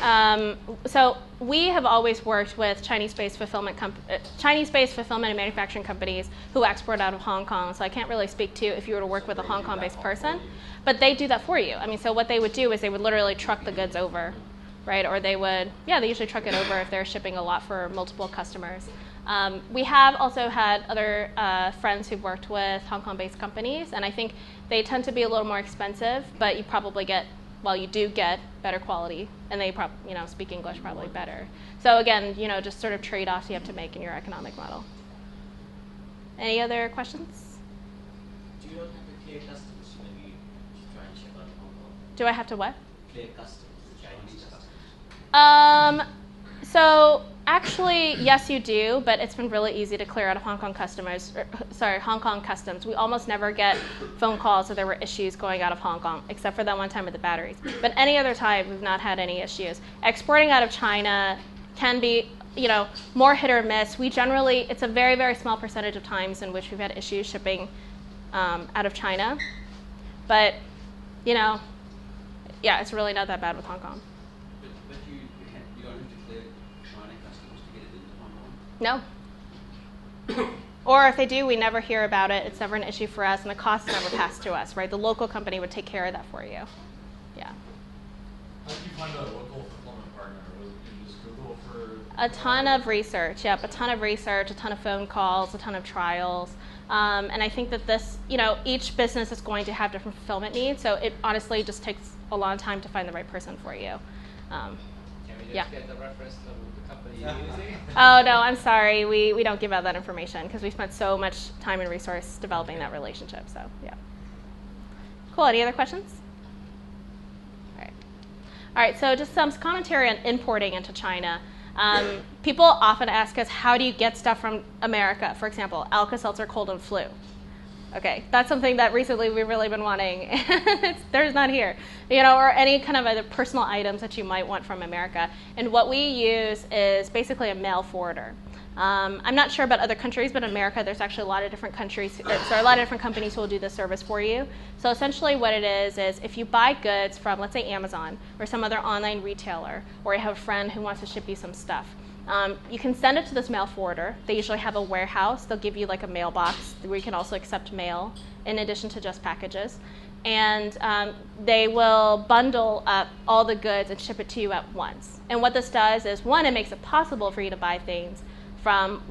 so we have always worked with Chinese-based fulfillment and manufacturing companies who export out of Hong Kong. So I can't really speak to if you were to work with a Hong Kong-based person, but they do that for you. I mean, so what they would do is they would literally truck the goods over, right? Or they usually truck it over if they're shipping a lot for multiple customers. We have also had other friends who've worked with Hong Kong-based companies, and I think they tend to be a little more expensive, but you probably you do get better quality, and they speak English probably better. So again, just sort of trade-offs you have to make in your economic model. Any other questions? Do you not have to clear customs when you try and ship out of Hong Kong? Do I have to what? Clear customs, the Chinese customs. So actually, yes, you do, but it's been really easy to clear out of Hong Kong customs. We almost never get phone calls that there were issues going out of Hong Kong, except for that one time with the batteries. But any other time, we've not had any issues. Exporting out of China can be, more hit or miss. It's a very, very small percentage of times in which we've had issues shipping out of China. But, it's really not that bad with Hong Kong. But you don't have to clear China customs to get it into Hong Kong? No. Or if they do, we never hear about it. It's never an issue for us, and the cost is never passed to us, right? The local company would take care of that for you. Yeah. How did you find a local fulfillment partner? Was it just Google for? A ton of research, yep. A ton of research, a ton of phone calls, a ton of trials. And I think that this, each business is going to have different fulfillment needs, so it honestly just takes a long time to find the right person for you. Can we just get the reference of the company you're using? Oh, no, I'm sorry. We don't give out that information because we spent so much time and resource developing that relationship. So, yeah. Cool. Any other questions? All right, so just some commentary on importing into China. People often ask us, how do you get stuff from America? For example, Alka-Seltzer cold and flu. Okay, that's something that recently we've really been wanting. There's not here, or any kind of other personal items that you might want from America. And what we use is basically a mail forwarder. I'm not sure about other countries, but in America, there's actually a lot of different countries, a lot of different companies who will do this service for you. So essentially what it is if you buy goods from, let's say, Amazon or some other online retailer, or you have a friend who wants to ship you some stuff, you can send it to this mail forwarder. They usually have a warehouse. They'll give you like a mailbox where you can also accept mail in addition to just packages. And they will bundle up all the goods and ship it to you at once. And what this does is, one, it makes it possible for you to buy things from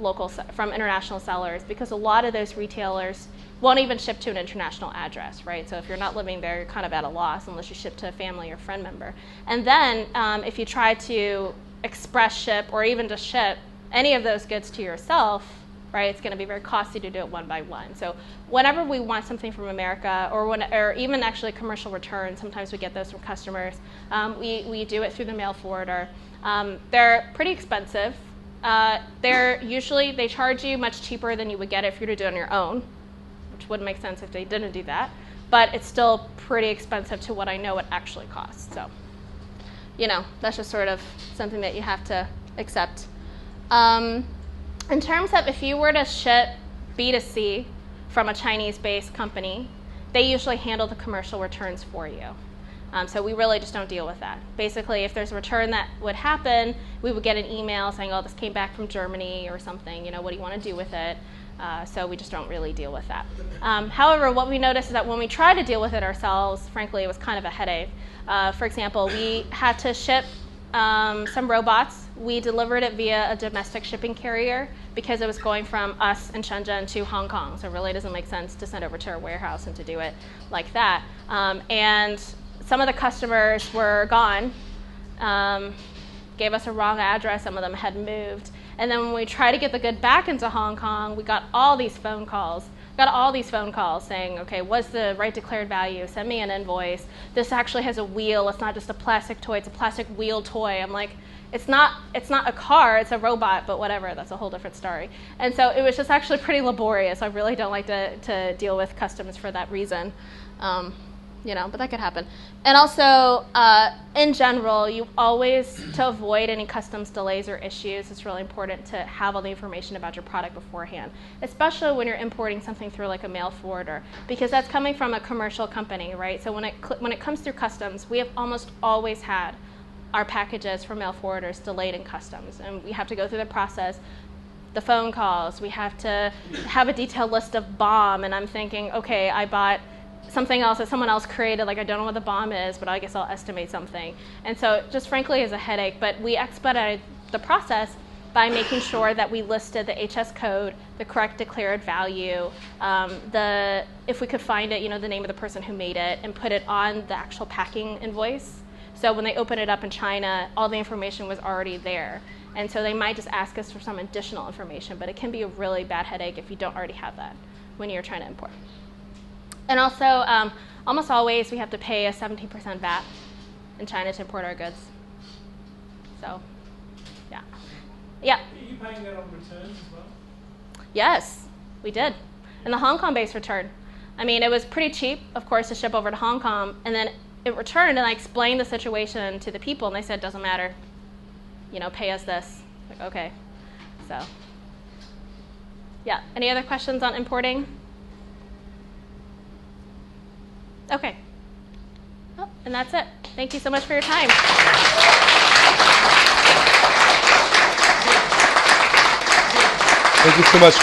international sellers, because a lot of those retailers won't even ship to an international address, right? So if you're not living there, you're kind of at a loss unless you ship to a family or friend member. And then if you try to express ship or even just ship any of those goods to yourself, right, it's going to be very costly to do it one by one. So whenever we want something from America, or even actually commercial returns, sometimes we get those from customers, we do it through the mail forwarder. They're pretty expensive. They charge you much cheaper than you would get if you were to do it on your own, which wouldn't make sense if they didn't do that. But it's still pretty expensive to what I know it actually costs. So, that's just sort of something that you have to accept. In terms of if you were to ship B2C from a Chinese-based company, they usually handle the commercial returns for you. So we really just don't deal with that. Basically, if there's a return that would happen, we would get an email saying, oh, this came back from Germany or something, what do you want to do with it? So we just don't really deal with that. However, what we noticed is that when we try to deal with it ourselves, frankly, it was kind of a headache. For example, we had to ship some robots. We delivered it via a domestic shipping carrier because it was going from us in Shenzhen to Hong Kong. So it really doesn't make sense to send over to our warehouse and to do it like that. And some of the customers were gone, gave us a wrong address. Some of them had moved. And then when we tried to get the good back into Hong Kong, we got all these phone calls. Saying, okay, what's the right declared value? Send me an invoice. This actually has a wheel. It's not just a plastic toy. It's a plastic wheel toy. I'm like, it's not a car. It's a robot, but whatever. That's a whole different story. And so it was just actually pretty laborious. I really don't like to deal with customs for that reason. But that could happen. And also, in general, you always, to avoid any customs delays or issues, it's really important to have all the information about your product beforehand, especially when you're importing something through like a mail forwarder, because that's coming from a commercial company, right? So when it comes through customs, we have almost always had our packages from mail forwarders delayed in customs, and we have to go through the process. The phone calls, we have to have a detailed list of BOM, and I'm thinking, okay, I bought something else that someone else created, like I don't know what the BOM is, but I guess I'll estimate something. And so just frankly is a headache, but we expedited the process by making sure that we listed the HS code, the correct declared value, if we could find it, the name of the person who made it, and put it on the actual packing invoice. So when they open it up in China, all the information was already there. And so they might just ask us for some additional information, but it can be a really bad headache if you don't already have that when you're trying to import. And also, almost always we have to pay a 17% VAT in China to import our goods. So, yeah. Yeah? Are you paying that on returns as well? Yes, we did. And the Hong Kong-based return. I mean, it was pretty cheap, of course, to ship over to Hong Kong. And then it returned, and I explained the situation to the people, and they said, doesn't matter. Pay us this. Like, okay. So, yeah. Any other questions on importing? Okay. Oh, and that's it. Thank you so much for your time. Thank you so much,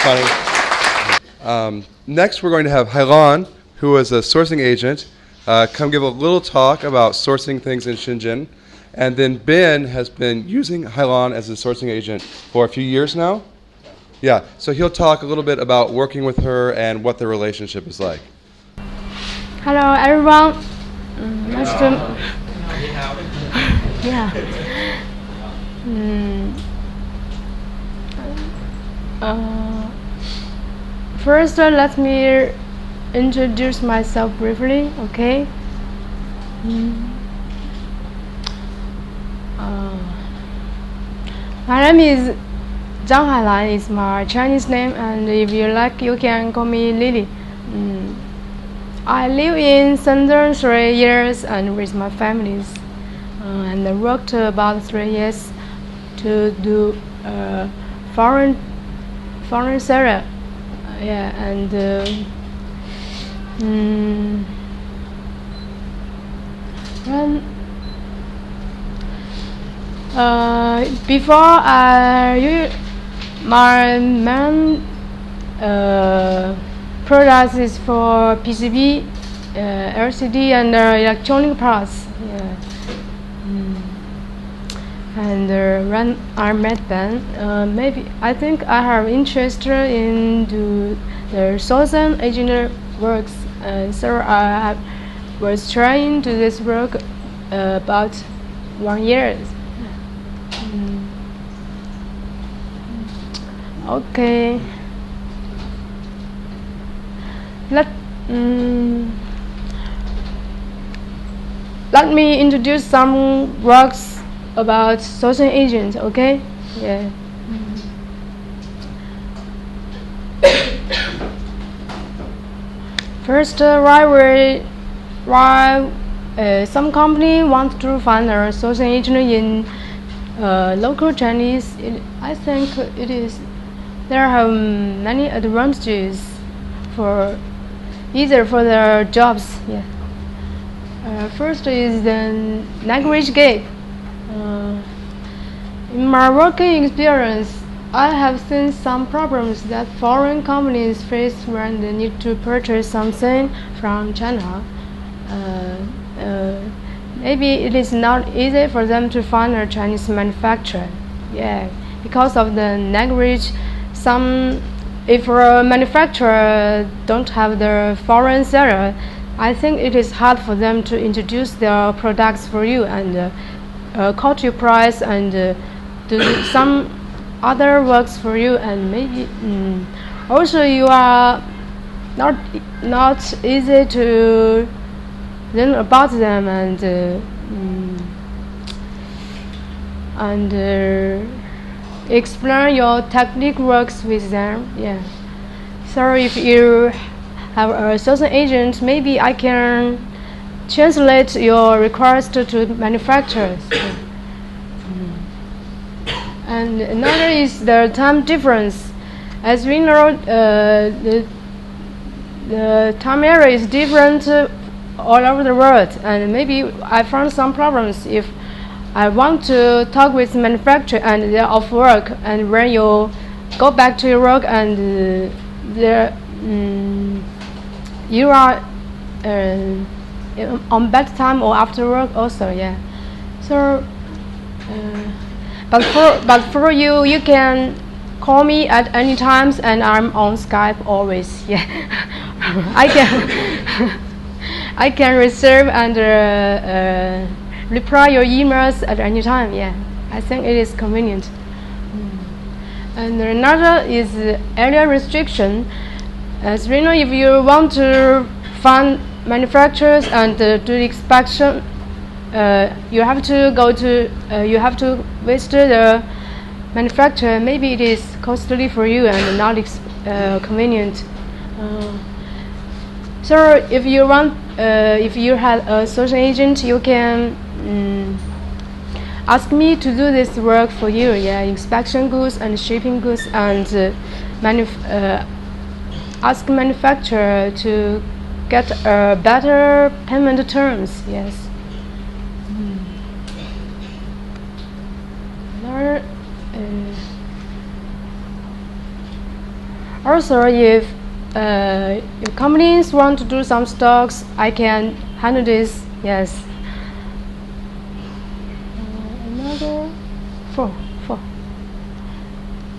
Connie. Next, we're going to have Hailan, who is a sourcing agent, come give a little talk about sourcing things in Shenzhen. And then Ben has been using Hailan as a sourcing agent for a few years now. Yeah, so he'll talk a little bit about working with her and what the relationship is like. Hello, everyone. Nice to. Yeah. First, let me introduce myself briefly, okay? My name is Zhang Hailan, is my Chinese name, and if you like, you can call me Lily. I live in Shenzhen 3 years and with my families, and I worked about 3 years to do foreign seller, and before my main products is for PCB, LCD, and electronic parts. And run armed band. Maybe I think I have interest in the sourcing engineer works, and so I was trying to this work about 1 year. Okay. Let me introduce some works about sourcing agents, okay? Yeah. First, some company wants to find a sourcing agent in local Chinese. I think there are many advantages for their jobs. Yeah. First is the language gap. In my working experience, I have seen some problems that foreign companies face when they need to purchase something from China. Maybe it is not easy for them to find a Chinese manufacturer. Yeah, because of the language. If a manufacturer don't have the foreign seller, I think it is hard for them to introduce their products for you and quote your price and do some other works for you, and maybe also you are not easy to learn about them and explain your technique works with them. Yeah. So if you have a sourcing agent, maybe I can translate your request to manufacturers. And another is the time difference. As we know, the time area is different all over the world, and maybe I found some problems if I want to talk with the manufacturer and they're off work, and when you go back to your work and you are on back time or after work also. Yeah. So but for you, you can call me at any times, and I'm on Skype always. Yeah. I can receive and reply your emails at any time. Yeah, I think it is convenient. And another is area restriction. As we know, if you want to find manufacturers and do inspection, you have to visit the manufacturer. Maybe it is costly for you and not convenient. So if you have a sourcing agent, you can ask me to do this work for you. Yeah, inspection goods and shipping goods, and ask manufacturer to get better payment terms. Yes. Also, if companies want to do some stocks, I can handle this. Yes. Another four.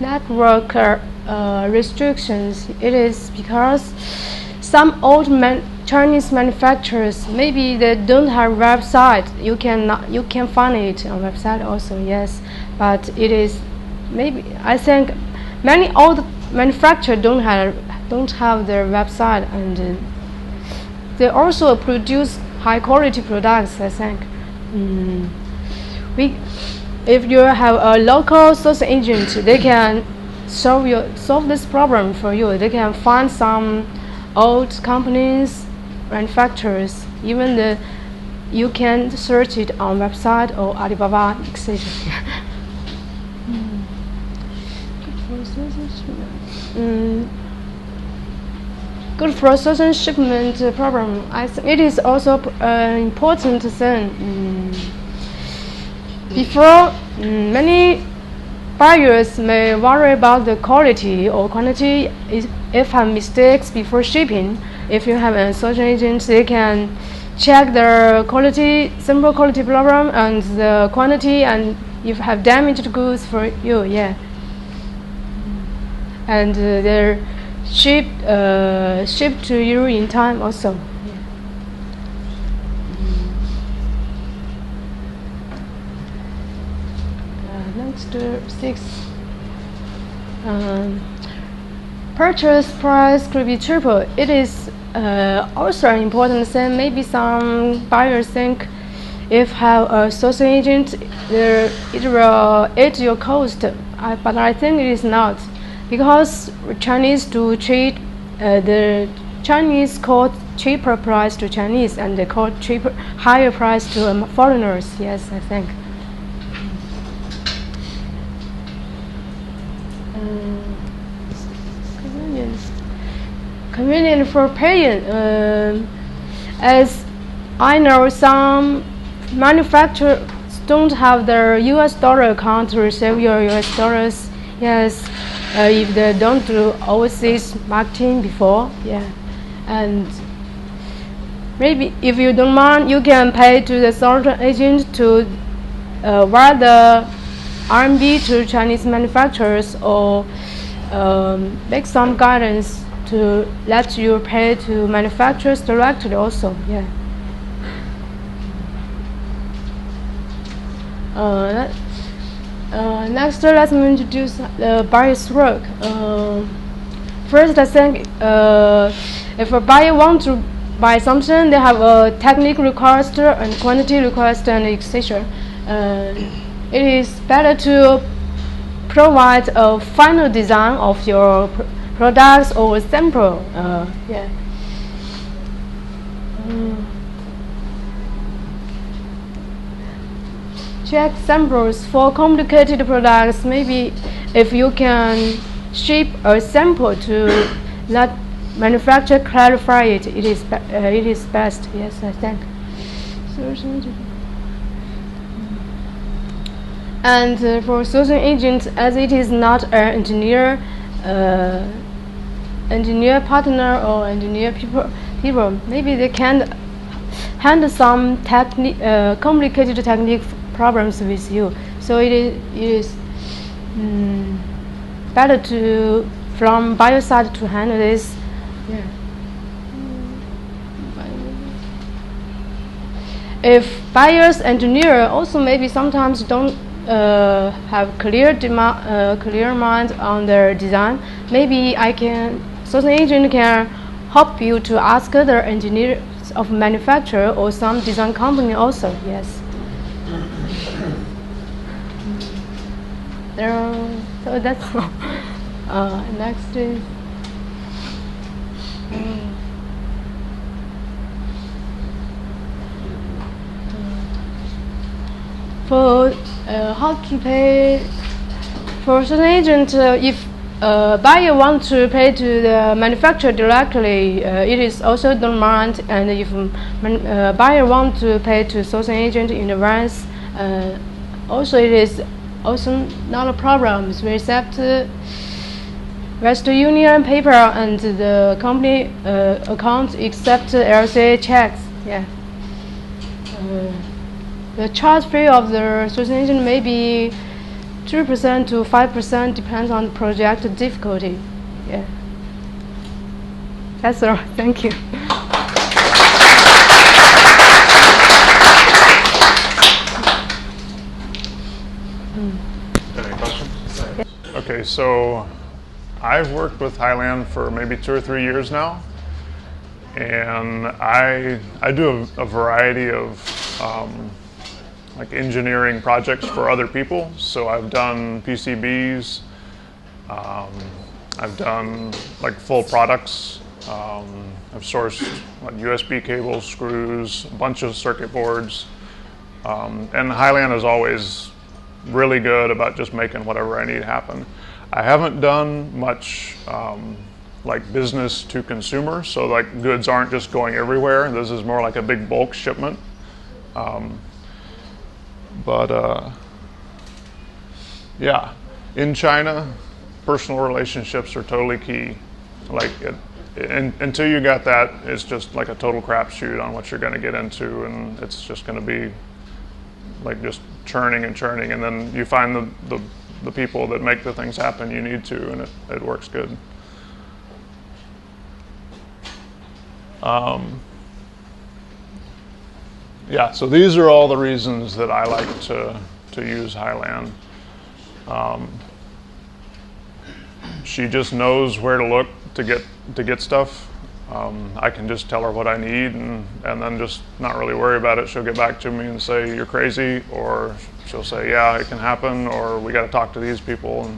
Network restrictions. It is because some old Chinese manufacturers, maybe they don't have website. You can find it on website also. Yes, but it is maybe I think many old manufacturers don't have their website, and they also produce high quality products, I think. If you have a local sourcing agent, they can solve this problem for you. They can find some old companies, manufacturers, even you can search it on website or Alibaba, etc. Good processing shipment problem. I think it is also an important thing. Before, many buyers may worry about the quality or quantity if have mistakes before shipping. If you have a sourcing agent, they can check the quality, simple quality problem and the quantity, and if have damaged goods for you, yeah. And they're shipped to you in time also. Next, 6. Purchase price could be triple. It is also an important thing. Maybe some buyers think if have a sourcing agent, it will eat your cost. But I think it is not, because Chinese do treat the Chinese call cheaper price to Chinese, and they call higher price to foreigners. Yes, I think. Convenient for paying. As I know, some manufacturers don't have their US dollar account to receive your US dollars. Yes, if they don't do overseas marketing before, yeah. And maybe if you don't mind, you can pay to the sourcing agent to wire the RMB to Chinese manufacturers, or make some guidance to let you pay to manufacturers directly also, yeah. Next, let me introduce the buyer's work. First, I think if a buyer wants to buy something, they have a technique request and quantity request and etc. It is better to provide a final design of your products or a sample. Yeah. Check samples for complicated products. Maybe if you can ship a sample to let manufacturer clarify it, it is best. Yes, I think. And for sourcing agent, as it is not an engineer partner or engineer people, maybe they can handle some complicated technique problems with you. So it is better to from buyer side to handle this. Yeah. If buyers engineer also maybe sometimes don't have clear mind on their design, maybe sourcing agent can help you to ask other engineers of manufacturer or some design company also. Yes. So that's all. Next is for how to pay for sourcing agent. If buyer wants to pay to the manufacturer directly, it is also don't mind. And if buyer wants to pay to sourcing agent in advance, also it is also not a problem. We accept Western Union, PayPal, and the company accounts accept LCA checks. Yeah. The charge fee of the sourcing agent may be 3% to 5%, depends on the project difficulty. Yeah. That's all. Thank you. Any questions? Okay, so I've worked with Highland for maybe 2 or 3 years now, and I do a variety of like engineering projects for other people. So I've done PCBs, I've done like full products, I've sourced like USB cables, screws, a bunch of circuit boards, and Highland is always really good about just making whatever I need happen. I haven't done much like business to consumer, so like goods aren't just going everywhere. This is more like a big bulk shipment. Yeah, in China, personal relationships are totally key. Like until you got that, it's just like a total crapshoot on what you're going to get into, and it's just going to be like just churning and churning, and then you find the people that make the things happen you need to, and it works good. Yeah, so these are all the reasons that I like to use Highland. She just knows where to look to get stuff. I can just tell her what I need and then just not really worry about it. She'll get back to me and say, you're crazy, or she'll say, yeah, it can happen, or we got to talk to these people.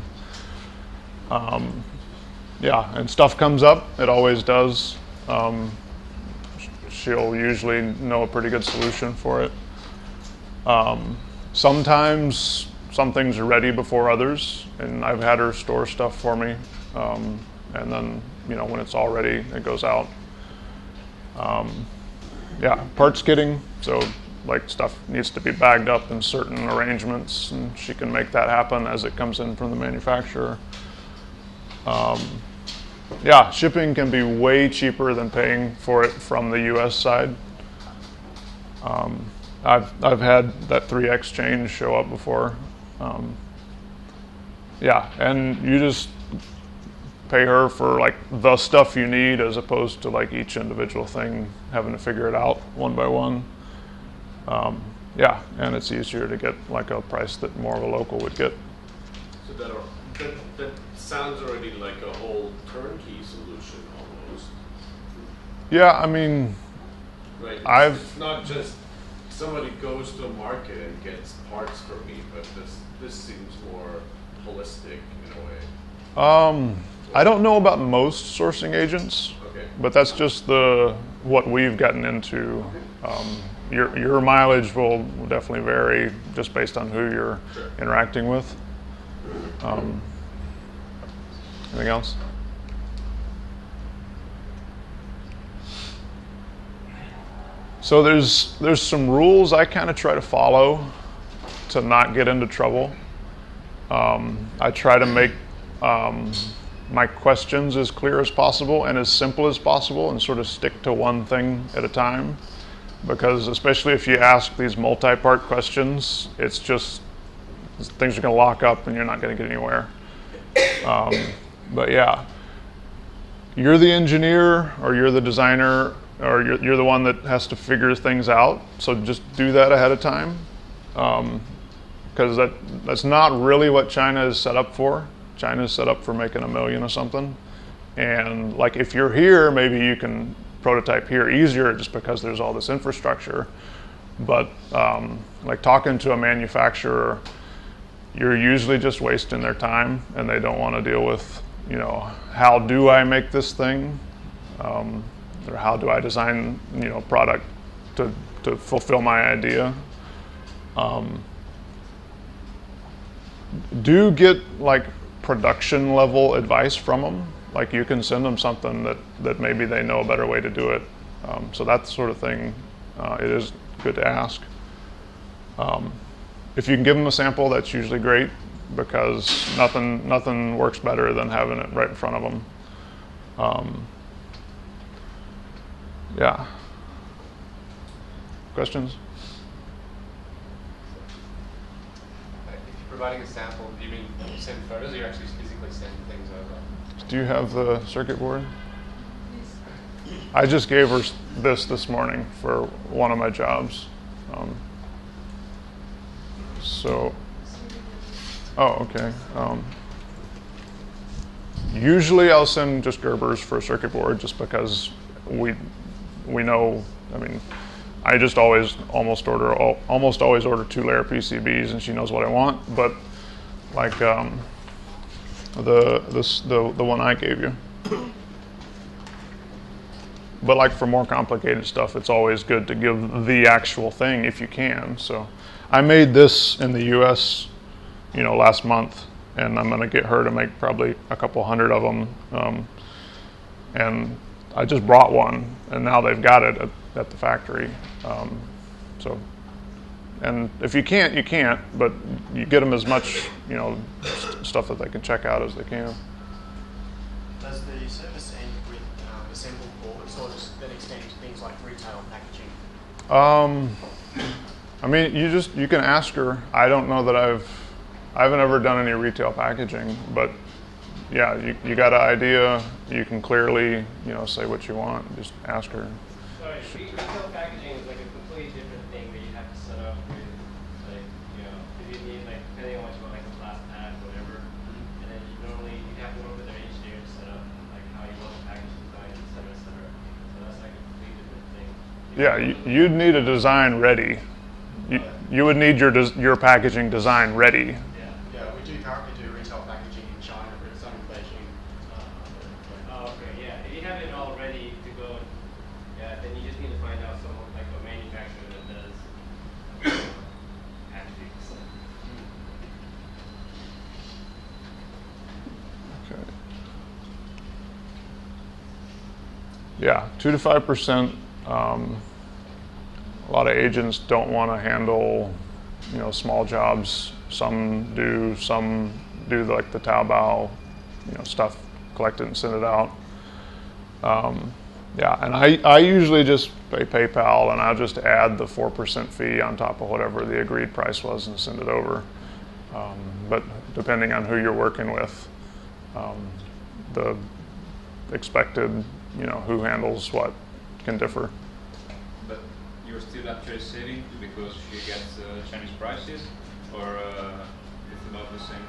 And yeah, and stuff comes up. It always does. She'll usually know a pretty good solution for it. Sometimes some things are ready before others, and I've had her store stuff for me. And then, when it's all ready, it goes out. Yeah, parts kitting. So like stuff needs to be bagged up in certain arrangements, and she can make that happen as it comes in from the manufacturer. Yeah, shipping can be way cheaper than paying for it from the US side. I've had that 3x change show up before. Yeah, and you just pay her for like the stuff you need as opposed to like each individual thing having to figure it out one by one. Yeah, and it's easier to get like a price that more of a local would get. So that sounds already like a whole turnkey solution almost. Yeah, I mean, right. It's not just somebody goes to a market and gets parts from me, but this seems more holistic in a way. I don't know about most sourcing agents, okay, but that's just what we've gotten into. Your mileage will definitely vary just based on who you're interacting with. Anything else? So there's some rules I kind of try to follow to not get into trouble. I try to make my questions as clear as possible and as simple as possible, and sort of stick to one thing at a time. Because especially if you ask these multi-part questions, it's just things are going to lock up and you're not going to get anywhere. But yeah, you're the engineer or you're the designer or you're the one that has to figure things out. So just do that ahead of time, because that's not really what China is set up for. China is set up for making 1 million of something. And like if you're here, maybe you can prototype here easier just because there's all this infrastructure. But like talking to a manufacturer, you're usually just wasting their time, and they don't want to deal with, how do I make this thing? Or how do I design, product to fulfill my idea? Do get like production level advice from them. Like you can send them something that maybe they know a better way to do it. So that sort of thing, it is good to ask. If you can give them a sample, that's usually great, because nothing works better than having it right in front of them. Yeah. Questions? If you're providing a sample, do you mean send photos, or you're actually physically sending things over? Do you have the circuit board? I just gave her this morning for one of my jobs. Oh, okay. Usually I'll send just Gerbers for a circuit board, just because we know. I mean, I just always almost always order 2-layer PCBs, and she knows what I want. But like the one I gave you. But like for more complicated stuff, it's always good to give the actual thing if you can. So I made this in the U.S., last month, and I'm gonna get her to make probably a couple hundred of them. And I just brought one, and now they've got it at the factory. And if you can't, you can't. But you get them as much, stuff that they can check out as they can. Does the service end with assembled boards, or does that extend to things like retail packaging? I mean, you can ask her. I don't know that I haven't ever done any retail packaging, but yeah, you got an idea. You can clearly, say what you want. Just ask her. Sorry, retail packaging is like a completely different thing that you have to set up with, like, if you need, like, depending on what you want, like a glass pad, whatever, and then you have to work with their engineer to set up, like, how you want the package designed, et cetera, et cetera. So that's like a completely different thing. You'd need a design ready. You would need your packaging design ready. Yeah, we do currently do retail packaging in China, but it's done in Beijing. Oh, okay, yeah. If you have it all ready to go, then you just need to find out someone, like a manufacturer that does packaging. Okay. Yeah, 2 to 5%. A lot of agents don't want to handle, small jobs. Some do like the Taobao, stuff, collect it and send it out. And I usually just pay PayPal, and I'll just add the 4% fee on top of whatever the agreed price was and send it over. But depending on who you're working with, the expected, who handles what can differ. But you're still actually saving because she gets Chinese prices, or it's about the same?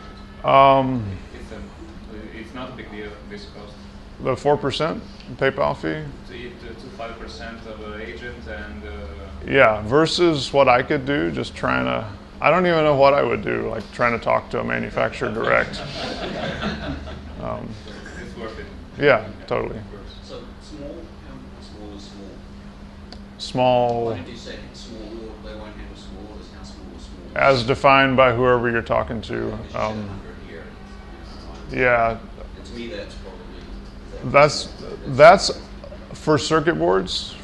It's not a big deal, this cost. The 4% PayPal fee? To 5% of an agent and... Yeah, versus what I could do, just trying to... I don't even know what I would do, like trying to talk to a manufacturer direct. It's worth it. Yeah, totally. So small, how small is small? Small... Why did you say small, they won't handle small, is how small is small? As defined by whoever you're talking to. Yeah. To me, that's probably... That's for circuit boards.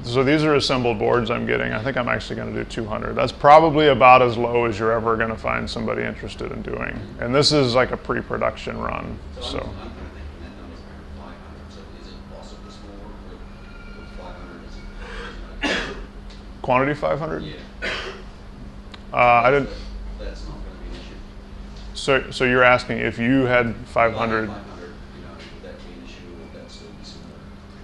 So these are assembled boards I'm getting. I think I'm actually going to do 200. That's probably about as low as you're ever going to find somebody interested in doing. And this is like a pre-production run. So. I'm kind of thinking that number's around 500. So is it possibly smaller with 500? Quantity 500? Yeah. I didn't. That's not going to be an issue. So you're asking if you had 500. Would that be an issue, or would that still be similar?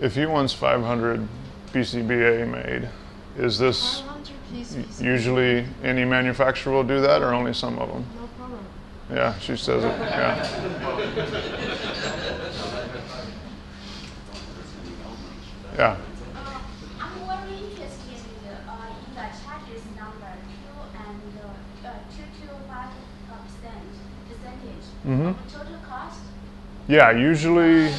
If he wants 500 PCBA made, is this usually any manufacturer will do that, or only some of them? No problem. Yeah, she says it. Yeah. Yeah. I'm very interested in the charges number 2 and 2 to 5% percentage of total cost. Yeah, usually. Can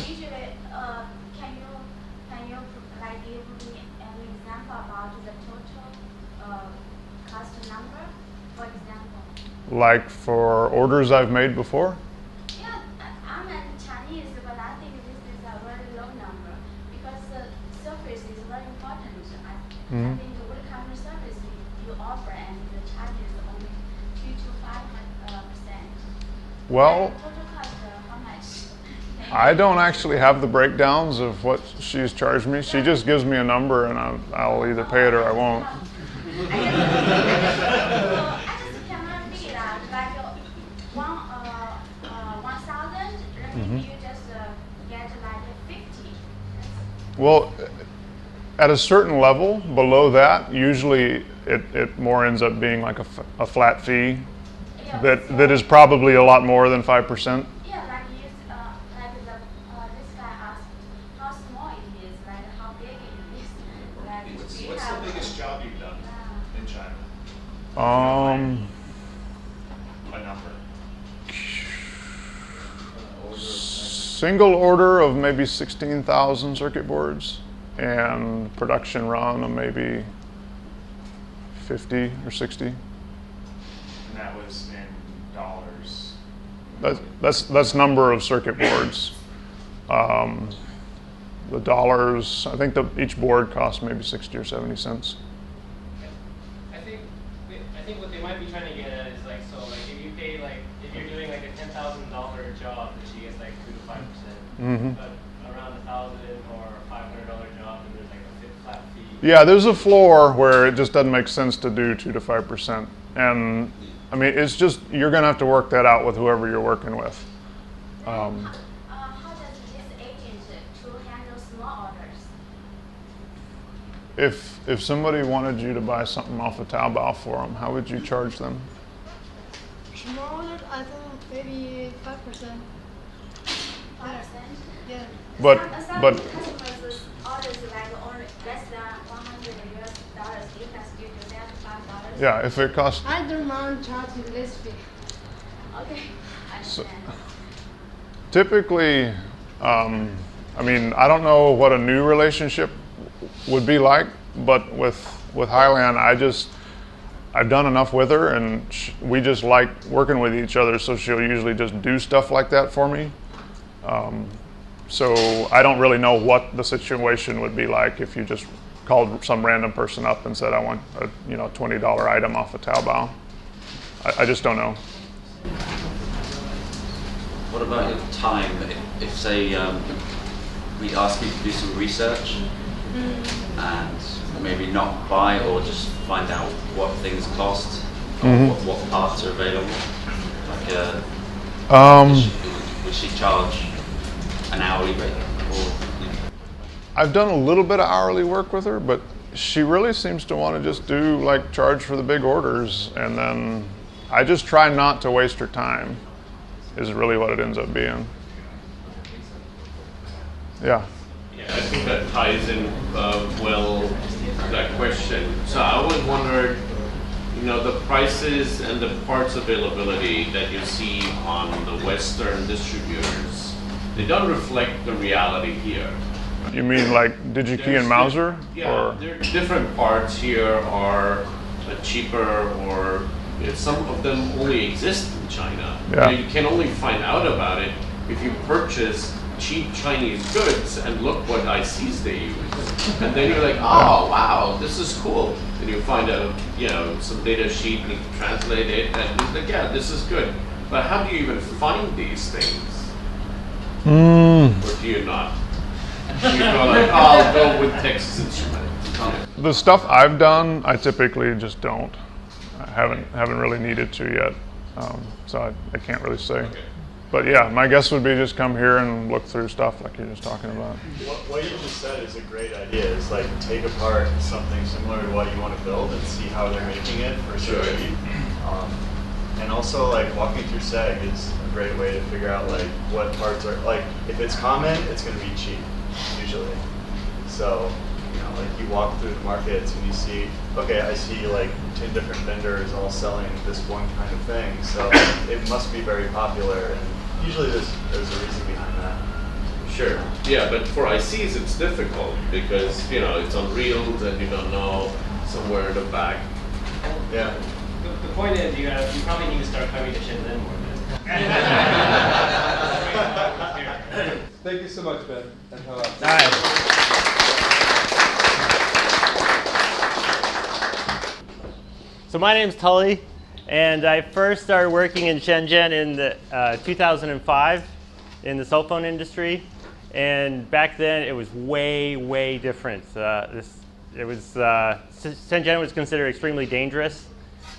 you like give me an example about the total cost number, for example? Like for orders I've made before? Yeah, I'm Chinese, but I think this is a very low number because the surface is very important. I think what kind of service you offer and the charges only 2 to 5%. Well, Total cost, how much? I don't actually have the breakdowns of what she's charged me. She just gives me a number, and I'll either pay it or I won't. I just cannot figure out like 1,000 renminbi, you just get like 50. Well, at a certain level, below that, usually it more ends up being like a flat fee that is probably a lot more than 5%. Yeah, like this guy asked how small it is, like how big it is. What's the biggest job you've done in China? By number. Single order of maybe 16,000 circuit boards, and production run of maybe 50 or 60. And that was in dollars. That's number of circuit boards. The dollars, I think each board costs maybe 60 or 70 cents. I think what they might be trying to get at is like, so like if you pay like, if you're doing like a $10,000 job, then she gets like 2 to 5%. Mm-hmm. But around $1,000 or $500 job, then there's like a flat fee. Yeah, there's a floor where it just doesn't make sense to do 2 to 5%. And I mean, it's just, you're gonna have to work that out with whoever you're working with. How does this agent to handle small orders? If somebody wanted you to buy something off of Taobao for them, how would you charge them? Small order, I think maybe 5%. 5%? Yeah. But Some customers orders like only less than $100, you can still do that $5. yeah, if it costs. I don't mind charging this fee. Okay, I understand. Typically, I mean, I don't know what a new relationship would be like, but with Highland, I've done enough with her, and we just like working with each other, so she'll usually just do stuff like that for me. So I don't really know what the situation would be like if you just called some random person up and said, I want a $20 item off of Taobao. I just don't know. What about your time? If say we ask you to do some research and maybe not buy or just find out what things cost or what parts are available, like would she charge an hourly rate? I've done a little bit of hourly work with her, but she really seems to want to just do like charge for the big orders, and then I just try not to waste her time, is really what it ends up being. Yeah. Yeah, I think that ties in well to that question. So I always wondered, the prices and the parts availability that you see on the Western distributors, they don't reflect the reality here. You mean like DigiKey and Mauser? Yeah, there are different parts here are cheaper, or some of them only exist in China. Yeah. You can only find out about it if you purchase cheap Chinese goods and look what ICs they use. And then you're like, oh, wow, this is cool. And you find out, some data sheet and you can translate it, and it's like, yeah, this is good. But how do you even find these things? Or do you not? You go like, I'll go with Texas Instruments. The stuff I've done, I typically just don't. I haven't really needed to yet, so I can't really say. Okay. But yeah, my guess would be just come here and look through stuff like you're just talking about. What you just said is a great idea. Is like take apart something similar to what you want to build and see how they're making it for so cheap. And also like walking through SEG is a great way to figure out like what parts are like. If it's common, it's going to be cheap usually. So like you walk through the markets and you see, okay, I see like 10 different vendors all selling this one kind of thing. So it must be very popular, and usually there's a reason behind that. Sure. Yeah, but for ICs it's difficult because it's on reels and you don't know somewhere in the back. Yeah. The point is, you probably need to start coming to Shenzhen more. Thank you so much, Ben. And So my name's Tully, and I first started working in Shenzhen in 2005 in the cell phone industry. And back then, it was way, way different. Shenzhen was considered extremely dangerous.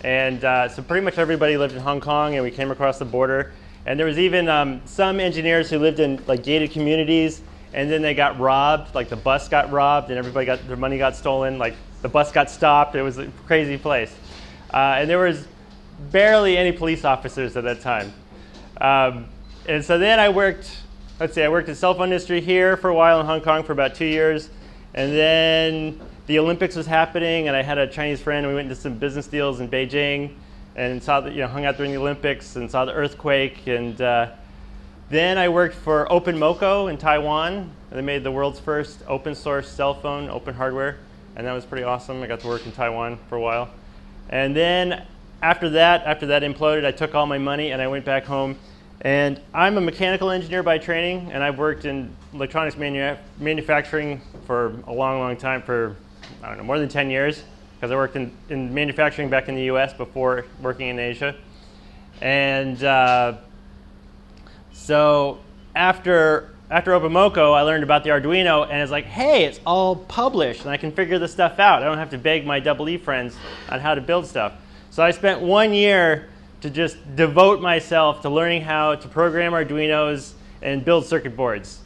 And so pretty much everybody lived in Hong Kong, and we came across the border. And there was even some engineers who lived in like gated communities, and then they got robbed, like the bus got robbed, and their money got stolen, like the bus got stopped. It was a crazy place. And there was barely any police officers at that time. And so then I worked in the cell phone industry here for a while in Hong Kong for about 2 years. And then the Olympics was happening, and I had a Chinese friend, and we went into some business deals in Beijing, and saw hung out during the Olympics, and saw the earthquake, and then I worked for OpenMoko in Taiwan. They made the world's first open source cell phone, open hardware, and that was pretty awesome. I got to work in Taiwan for a while. And then after that imploded, I took all my money and I went back home. And I'm a mechanical engineer by training, and I've worked in electronics manufacturing for a long, long time, for, I don't know, more than 10 years, because I worked in manufacturing back in the US before working in Asia. And so after OpenMoko, I learned about the Arduino, and it's like, hey, it's all published, and I can figure this stuff out. I don't have to beg my EE friends on how to build stuff. So I spent 1 year to just devote myself to learning how to program Arduinos and build circuit boards.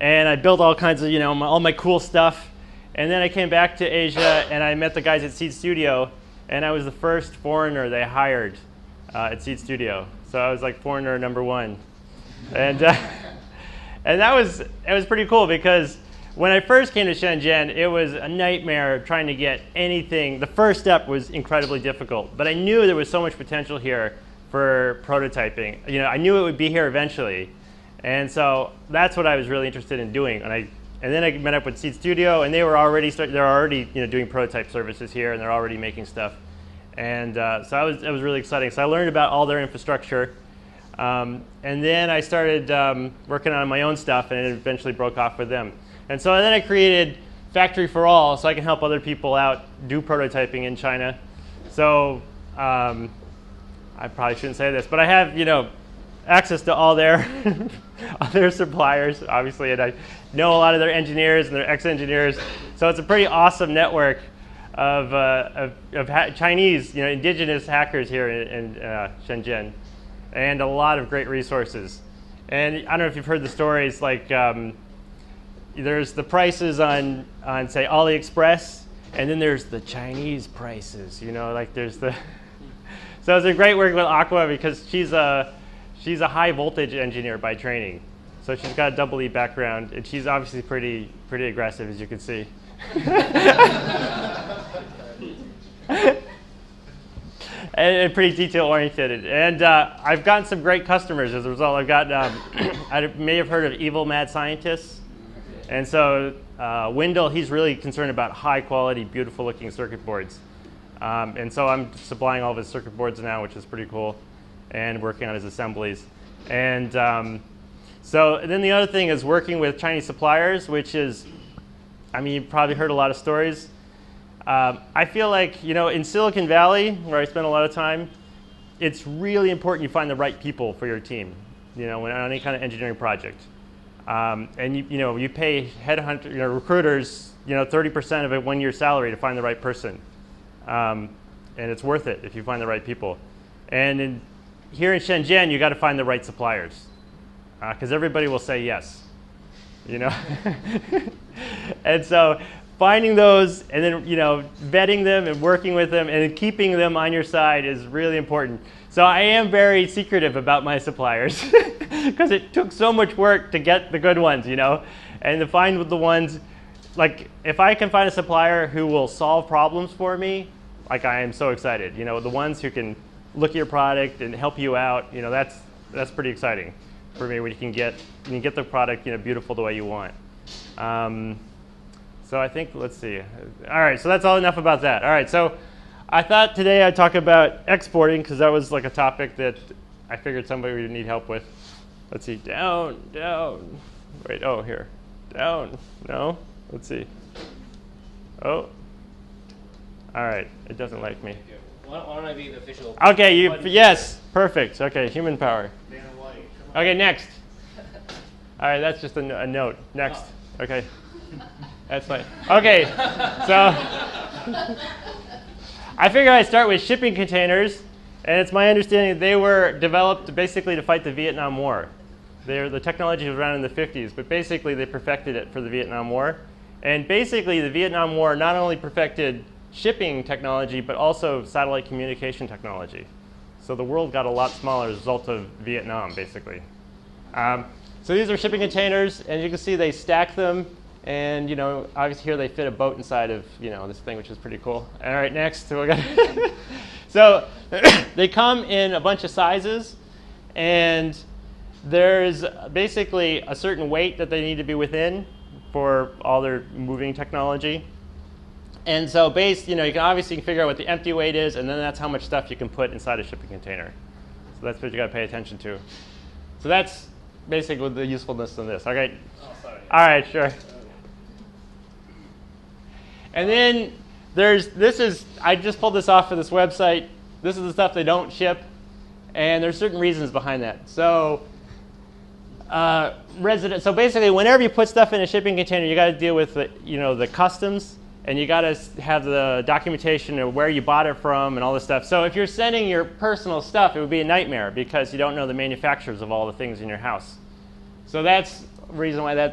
And I built all kinds of, all my cool stuff. And then I came back to Asia, and I met the guys at Seed Studio, and I was the first foreigner they hired at Seed Studio. So I was like foreigner number 1. And and it was pretty cool, because when I first came to Shenzhen, it was a nightmare trying to get anything. The first step was incredibly difficult, but I knew there was so much potential here for prototyping. I knew it would be here eventually, and so that's what I was really interested in doing. And then I met up with Seed Studio, and they're already doing prototype services here, and they're already making stuff. And so it was really exciting. So I learned about all their infrastructure. And then I started working on my own stuff, and it eventually broke off with them. And so then I created Factory for All, so I can help other people out do prototyping in China. So I probably shouldn't say this, but I have access to all their suppliers, obviously, and I know a lot of their engineers and their ex-engineers. So it's a pretty awesome network of Chinese, indigenous hackers here in Shenzhen, and a lot of great resources. And I don't know if you've heard the stories, like there's the prices on say AliExpress, and then there's the Chinese prices. There's the. So it's a great work with Aqua, because she's a high voltage engineer by training, so she's got a EE background, and she's obviously pretty aggressive, as you can see. And pretty detail oriented, and I've gotten some great customers as a result. I've got I may have heard of Evil Mad Scientists, and so Wendell, he's really concerned about high quality, beautiful looking circuit boards, and so I'm supplying all of his circuit boards now, which is pretty cool, and working on his assemblies. And so then the other thing is working with Chinese suppliers, which is, you've probably heard a lot of stories. I feel like, in Silicon Valley, where I spend a lot of time, it's really important you find the right people for your team, when on any kind of engineering project. And you pay recruiters, 30% of a 1 year salary to find the right person. And it's worth it if you find the right people. And here in Shenzhen, you got to find the right suppliers, because everybody will say yes, And so finding those, and then vetting them and working with them and keeping them on your side is really important. So I am very secretive about my suppliers, because it took so much work to get the good ones, and to find the ones, like if I can find a supplier who will solve problems for me, like I am so excited. The ones who can look at your product and help you out, that's pretty exciting for me, when you can get the product beautiful the way you want. So I think, let's see. All right, so that's all enough about that. All right, so I thought today I'd talk about exporting, because that was like a topic that I figured somebody would need help with. Let's see, down. Wait, oh, here. Down, no, let's see. Oh, all right, it doesn't like me. Why don't I be the official? Okay, yes, perfect. Okay, human power. Okay, next. All right, that's just a note. Next. Okay. That's fine. Okay, so I figured I'd start with shipping containers, and it's my understanding that they were developed basically to fight the Vietnam War. The technology was around in the 50s, but basically they perfected it for the Vietnam War. And basically the Vietnam War not only perfected shipping technology, but also satellite communication technology. So the world got a lot smaller as a result of Vietnam, basically. So these are shipping containers, and you can see they stack them And obviously here they fit a boat inside of this thing, which is pretty cool. All right, next. So they come in a bunch of sizes, and there's basically a certain weight that they need to be within for all their moving technology. And so you can obviously figure out what the empty weight is, and then that's how much stuff you can put inside a shipping container. So that's what you got to pay attention to. So that's basically the usefulness of this. Okay. Oh, sorry. All right, sure. And then I just pulled this off for this website. This is the stuff they don't ship, and there's certain reasons behind that. So so basically, whenever you put stuff in a shipping container, you got to deal with the customs, and you got to have the documentation of where you bought it from and all this stuff. So if you're sending your personal stuff, it would be a nightmare because you don't know the manufacturers of all the things in your house. So that's the reason why they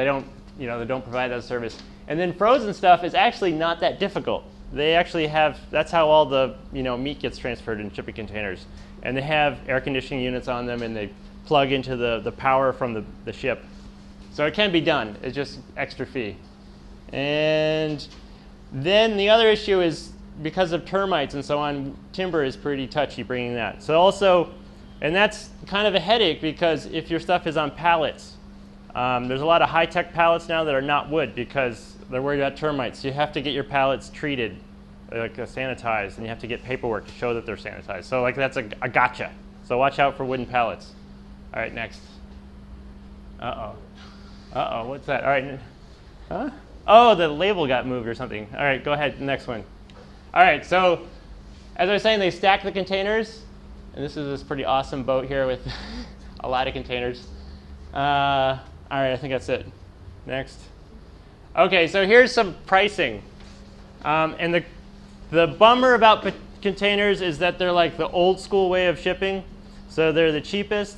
don't provide that service. And then frozen stuff is actually not that difficult. They actually that's how all the meat gets transferred in shipping containers. And they have air conditioning units on them, and they plug into the power from the ship. So it can be done. It's just extra fee. And then the other issue is because of termites and so on, timber is pretty touchy bringing that. So also, and that's kind of a headache because if your stuff is on pallets, there's a lot of high-tech pallets now that are not wood because they're worried about termites. So you have to get your pallets treated, sanitized, and you have to get paperwork to show that they're sanitized. So that's a gotcha. So watch out for wooden pallets. All right, next. Uh-oh, what's that? All right, huh? Oh, the label got moved or something. All right, go ahead, next one. All right, so as I was saying, they stack the containers, and this is this pretty awesome boat here with a lot of containers. All right, I think that's it. Next. Okay, so here's some pricing. And the bummer about containers is that they're like the old school way of shipping. So they're the cheapest,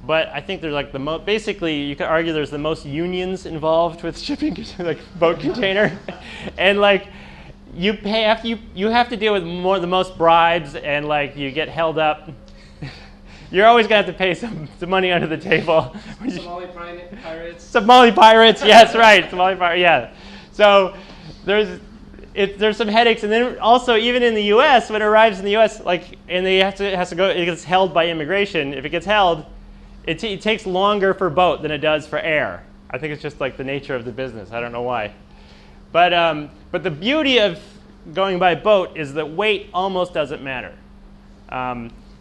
but I think they're like the most, basically you could argue there's the most unions involved with shipping like boat container. And like you have to deal with the most bribes, and like you get held up. You're always going to have to pay some money under the table. Somali pirates. Somali pirates, yes, right. Somali pirates, yeah. So there's some headaches, and then also even in the U.S. when it arrives in the U.S. and it has to go, it gets held by immigration. If it gets held, it takes longer for boat than it does for air. I think it's just like the nature of the business. I don't know why, but the beauty of going by boat is that weight almost doesn't matter.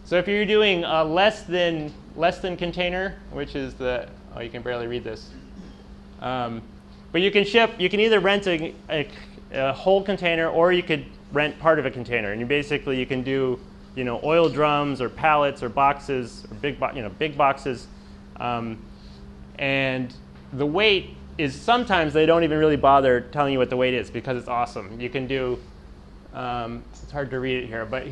So if you're doing less than container, which is you can barely read this. But you can either rent a whole container, or you could rent part of a container. And you can do oil drums or pallets or boxes or big boxes. And the weight is sometimes they don't even really bother telling you what the weight is because it's awesome. You can do, it's hard to read it here, but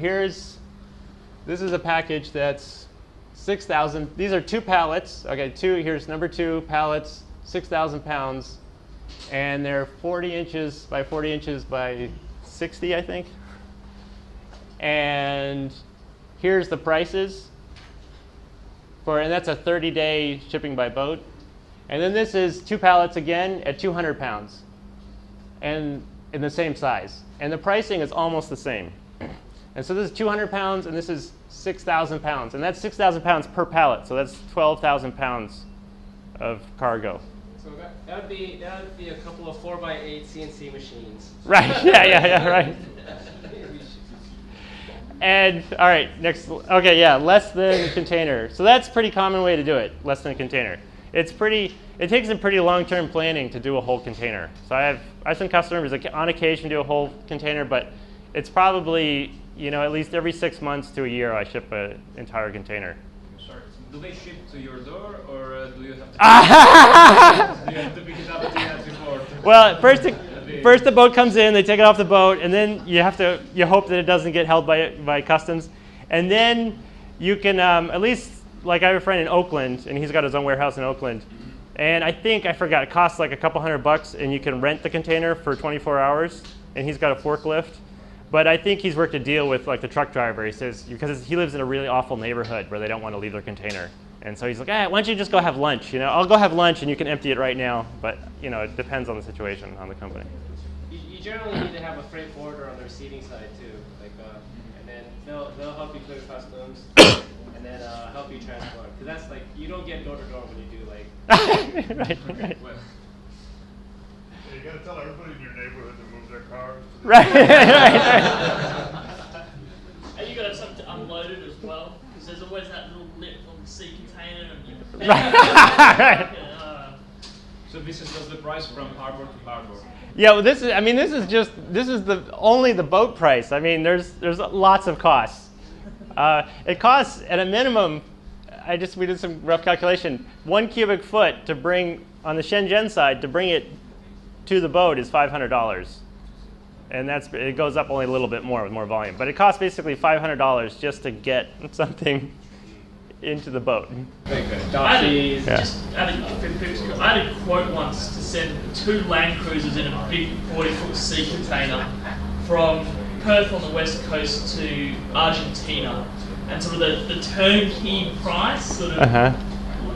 this is a package that's 6,000. These are 2 pallets. Okay, here's number 2 pallets, 6,000 pounds. And they're 40 inches by 40 inches by 60, I think. And here's the prices and that's a 30-day shipping by boat. And then this is 2 pallets again at 200 pounds and in the same size. And the pricing is almost the same. And so this is 200 pounds, and this is 6,000 pounds. And that's 6,000 pounds per pallet, so that's 12,000 pounds of cargo. So that would be a couple of 4x8 CNC machines. Right, yeah, right. And, all right, next. Okay, yeah, less than container. So that's a pretty common way to do it, less than a container. It takes a pretty long-term planning to do a whole container. So I have some customers that on occasion do a whole container, but it's probably, at least every 6 months to a year I ship an entire container. Sorry, do they ship to your door, or do you have to pick it up at the airport? Well, first the boat comes in, they take it off the boat, and then you hope that it doesn't get held by customs. And then you can, at least, like I have a friend in Oakland, and he's got his own warehouse in Oakland. And I forgot, it costs like a couple $100, and you can rent the container for 24 hours, and he's got a forklift. But I think he's worked a deal with like the truck driver. He says, because he lives in a really awful neighborhood where they don't want to leave their container. And so he's like, why don't you just go have lunch? I'll go have lunch and you can empty it right now. But it depends on the situation, on the company. You generally need to have a freight forwarder on the receiving side too, and then they'll help you clear customs, and then help you transport. Because that's like you don't get door to door when you do like. Right. Yeah, you gotta tell everybody in your neighborhood to move their cars. Right. And you gotta have something to unload it as well, because there's always that little lip on the sea container, and you. Right. So this is just the price from harbor to harbor. Yeah, well, this is only the boat price. I mean, there's lots of costs. It costs at a minimum. We did some rough calculation. 1 cubic foot to bring on the Shenzhen side to bring it to the boat is $500, and it goes up only a little bit more with more volume. But it costs basically $500 just to get something into the boat. I had a quote once to send 2 Land Cruisers in a big 40-foot sea container from Perth on the west coast to Argentina, and sort of the turnkey price, sort of,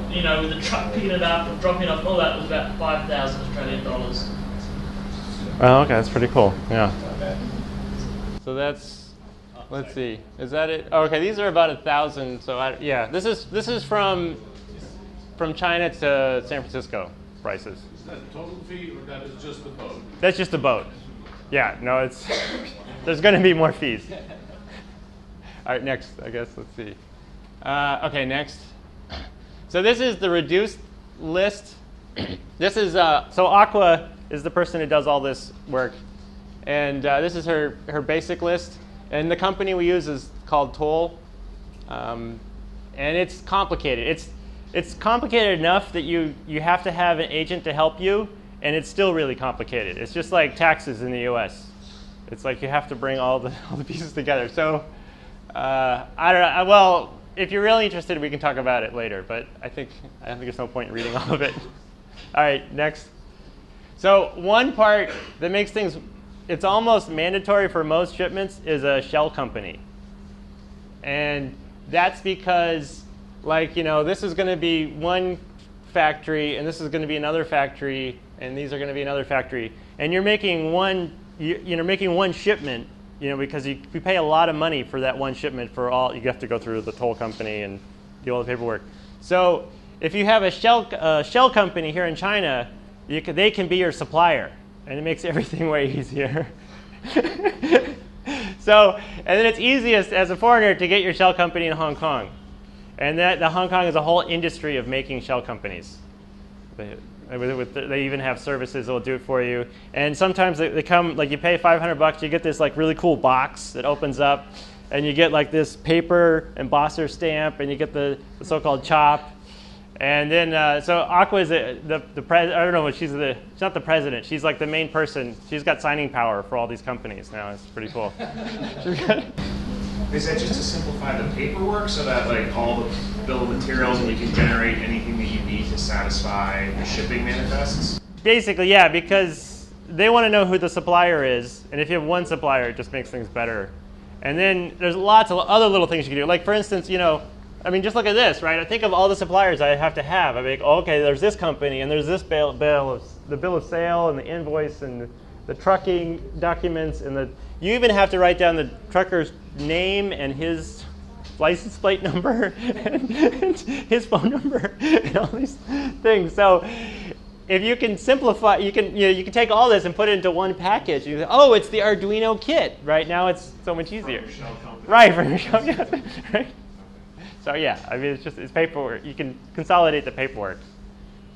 with the truck picking it up and dropping it off, and all that was about 5,000 Australian dollars. Oh, okay, that's pretty cool. Yeah. So that's, let's see, is that it? Oh, okay, these are about 1,000. So this is from China to San Francisco prices. Is that total fee, or that is just the boat? That's just the boat. Yeah, no, there's going to be more fees. All right, next, I guess, let's see. Okay, next. So this is the reduced list. This is, so Aqua is the person who does all this work. And this is her basic list. And the company we use is called Toll. And it's complicated. It's complicated enough that you have to have an agent to help you, and it's still really complicated. It's just like taxes in the US. It's like you have to bring all the pieces together. So I don't know. Well, if you're really interested, we can talk about it later, but I don't think there's no point in reading all of it. All right, next. So one part that makes things, it's almost mandatory for most shipments, is a shell company. And that's because, this is going to be one factory, and this is going to be another factory, and these are going to be another factory. And you're making one shipment, because you pay a lot of money for that one shipment for all. You have to go through the toll company and do all the paperwork. So if you have a shell company here in China, they can be your supplier, and it makes everything way easier. So, and then it's easiest as a foreigner to get your shell company in Hong Kong. And the Hong Kong is a whole industry of making shell companies. They even have services that will do it for you. And sometimes they come, you pay $500, you get this really cool box that opens up, and you get this paper embosser stamp, and you get the so-called chop. And then, so Aqua is the president. I don't know what she's not the president. She's the main person. She's got signing power for all these companies now. It's pretty cool. Is that just to simplify the paperwork so that all the bill of materials and we can generate anything that you need to satisfy the shipping manifests? Basically, yeah, because they want to know who the supplier is, and if you have one supplier, it just makes things better. And then there's lots of other little things you can do. For instance, just look at this, right? I think of all the suppliers I have to have. I think, okay, there's this company, and there's this the bill of sale, and the invoice, and the trucking documents, and you even have to write down the trucker's name and his license plate number and his phone number and all these things. So if you can simplify, you can take all this and put it into one package. You say, oh, it's the Arduino kit. Right now, it's so much easier. Right, from your shell company. Right. So yeah, it's paperwork. You can consolidate the paperwork.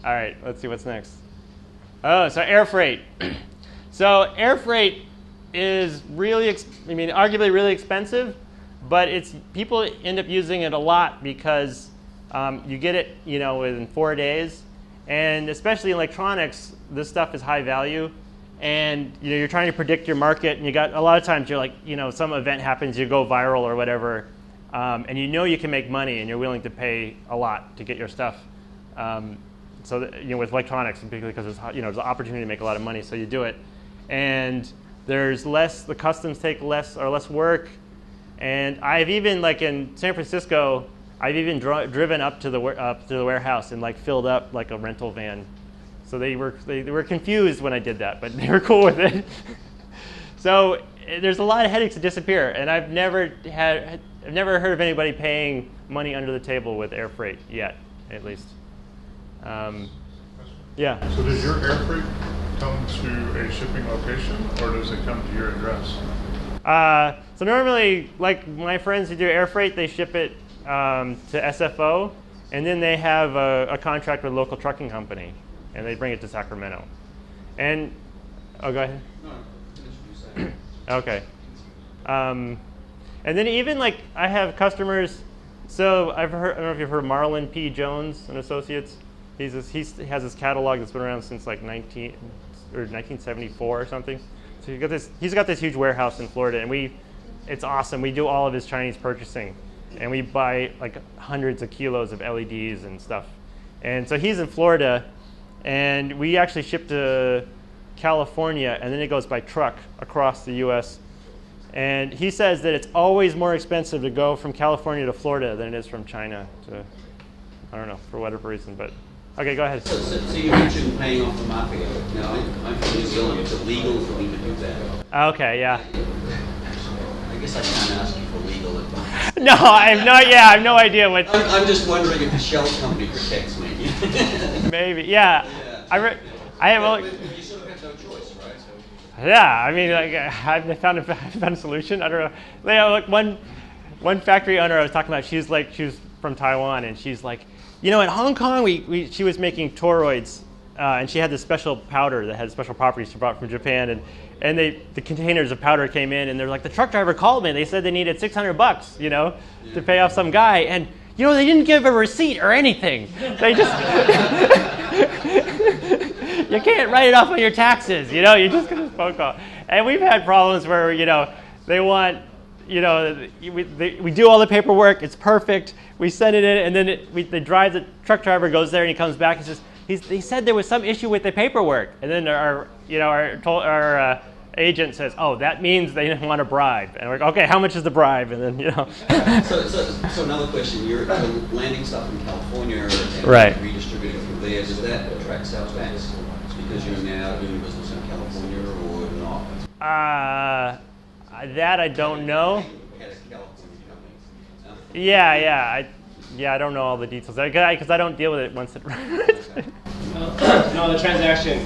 All right, let's see what's next. Oh, so air freight. So air freight is really, arguably really expensive, but people end up using it a lot because you get it, within 4 days, and especially in electronics, this stuff is high value, and you're trying to predict your market, and a lot of times you're some event happens, you go viral or whatever, and you can make money, and you're willing to pay a lot to get your stuff. So with electronics, particularly because there's an opportunity to make a lot of money, so you do it. And there's the customs take less work. And I've even, in San Francisco, I've even driven up to the warehouse and like filled up like a rental van. So they were confused when I did that, but they were cool with it. So there's a lot of headaches that disappear, and I've never heard of anybody paying money under the table with air freight yet, at least. Yeah. So does your air freight come to a shipping location, or does it come to your address? So normally, like my friends who do air freight, they ship it to SFO, and then they have a contract with a local trucking company, and they bring it to Sacramento. And oh, go ahead. No, finish what you're saying. Okay. And then even like I have customers. So I don't know if you've heard of Marlon P. Jones and Associates. He has this catalog that's been around since like 1974 or something. So he's got this huge warehouse in Florida, and it's awesome. We do all of his Chinese purchasing, and we buy like hundreds of kilos of LEDs and stuff. And so he's in Florida, and we actually ship to California, and then it goes by truck across the U.S. And he says that it's always more expensive to go from California to Florida than it is from China to, I don't know, for whatever reason, but okay, go ahead. So you mentioned paying off the mafia. Now, I'm from New Zealand. It's illegal for me to do that. Okay, yeah. I guess I can't ask you for legal advice. No, I have no idea what. I'm just wondering if the shell company protects me. Maybe, yeah. I have. You sort of have no choice, right? Yeah, I mean, like, I've found a solution. I don't know. Like one factory owner I was talking about, she was from Taiwan, and she's like, in Hong Kong, she was making toroids, and she had this special powder that had special properties she brought from Japan, and the containers of powder came in, and they're like, the truck driver called me. They said they needed $600, to pay off some guy, and they didn't give a receipt or anything. They just you can't write it off on your taxes. You just get this phone call, and we've had problems where they want. We do all the paperwork. It's perfect. We send it in, and then the truck driver goes there, and he comes back and says, he said there was some issue with the paperwork. And then our agent says, oh, that means they didn't want a bribe. And we're like, okay, how much is the bribe? And then, So another question. You're landing stuff in California and right. redistributing it from there. Does that attract sales tax because you're now doing business in California or not? That I don't know. Yeah. I don't know all the details because I don't deal with it once it. No, the transaction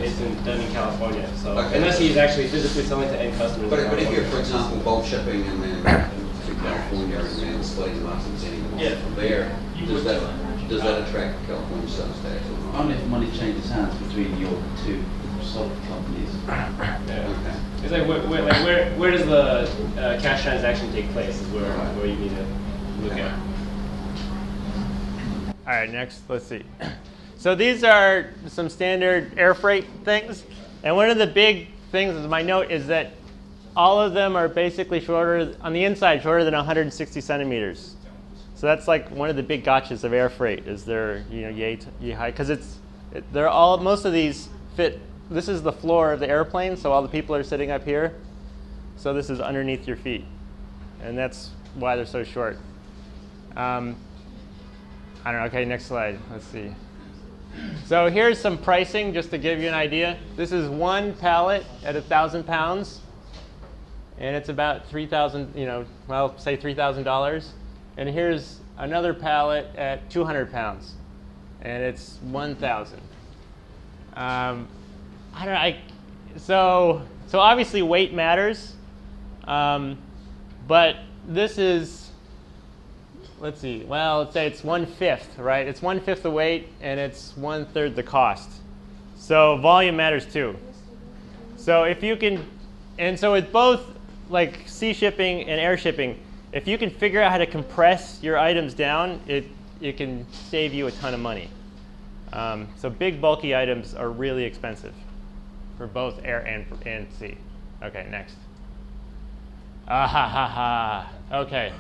isn't done in California. So unless he's actually physically selling to end customers. But if you're, for example, bulk shipping and then to California and then splitting them up and sending them from there, does that attract California sales tax? Only if money changes hands between your two sub companies. Okay. It's like where does the cash transaction take place is where you need to look at. All right, next, let's see. So these are some standard air freight things, and one of the big things is my note is that all of them are basically shorter on the inside, shorter than 160 centimeters. So that's like one of the big gotchas of air freight is they're yay high because they're all most of these fit. This is the floor of the airplane, so all the people are sitting up here. So this is underneath your feet, and that's why they're so short. I don't know. Okay, next slide. Let's see. So here's some pricing just to give you an idea. This is one pallet at 1,000 pounds, and it's about $3,000. Say $3,000. And here's another pallet at 200 pounds, and it's 1,000. I don't know. So obviously weight matters, but this is, let's see. Well, let's say it's 1/5, right? It's 1/5 the weight, and it's 1/3 the cost. So volume matters too. So if you can, and so with both like sea shipping and air shipping, if you can figure out how to compress your items down, it can save you a ton of money. So big bulky items are really expensive for both air and sea. Okay, next. Okay.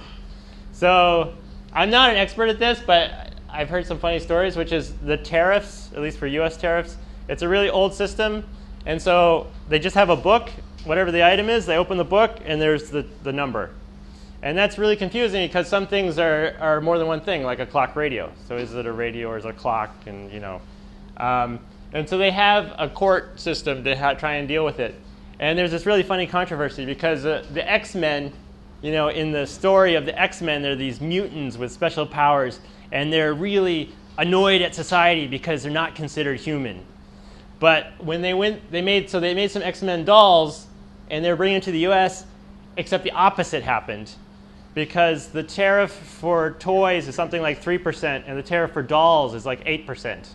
So I'm not an expert at this, but I've heard some funny stories, which is the tariffs, at least for US tariffs. It's a really old system, and so they just have a book, whatever the item is, they open the book, and there's the number. And that's really confusing because some things are more than one thing, like a clock radio. So is it a radio or is it a clock? And and so they have a court system to try and deal with it. And there's this really funny controversy because the X-Men, in the story of the X-Men, they're these mutants with special powers, and they're really annoyed at society because they're not considered human. But when they made some X-Men dolls, and they're bringing them to the U.S., except the opposite happened. Because the tariff for toys is something like 3%, and the tariff for dolls is like 8%.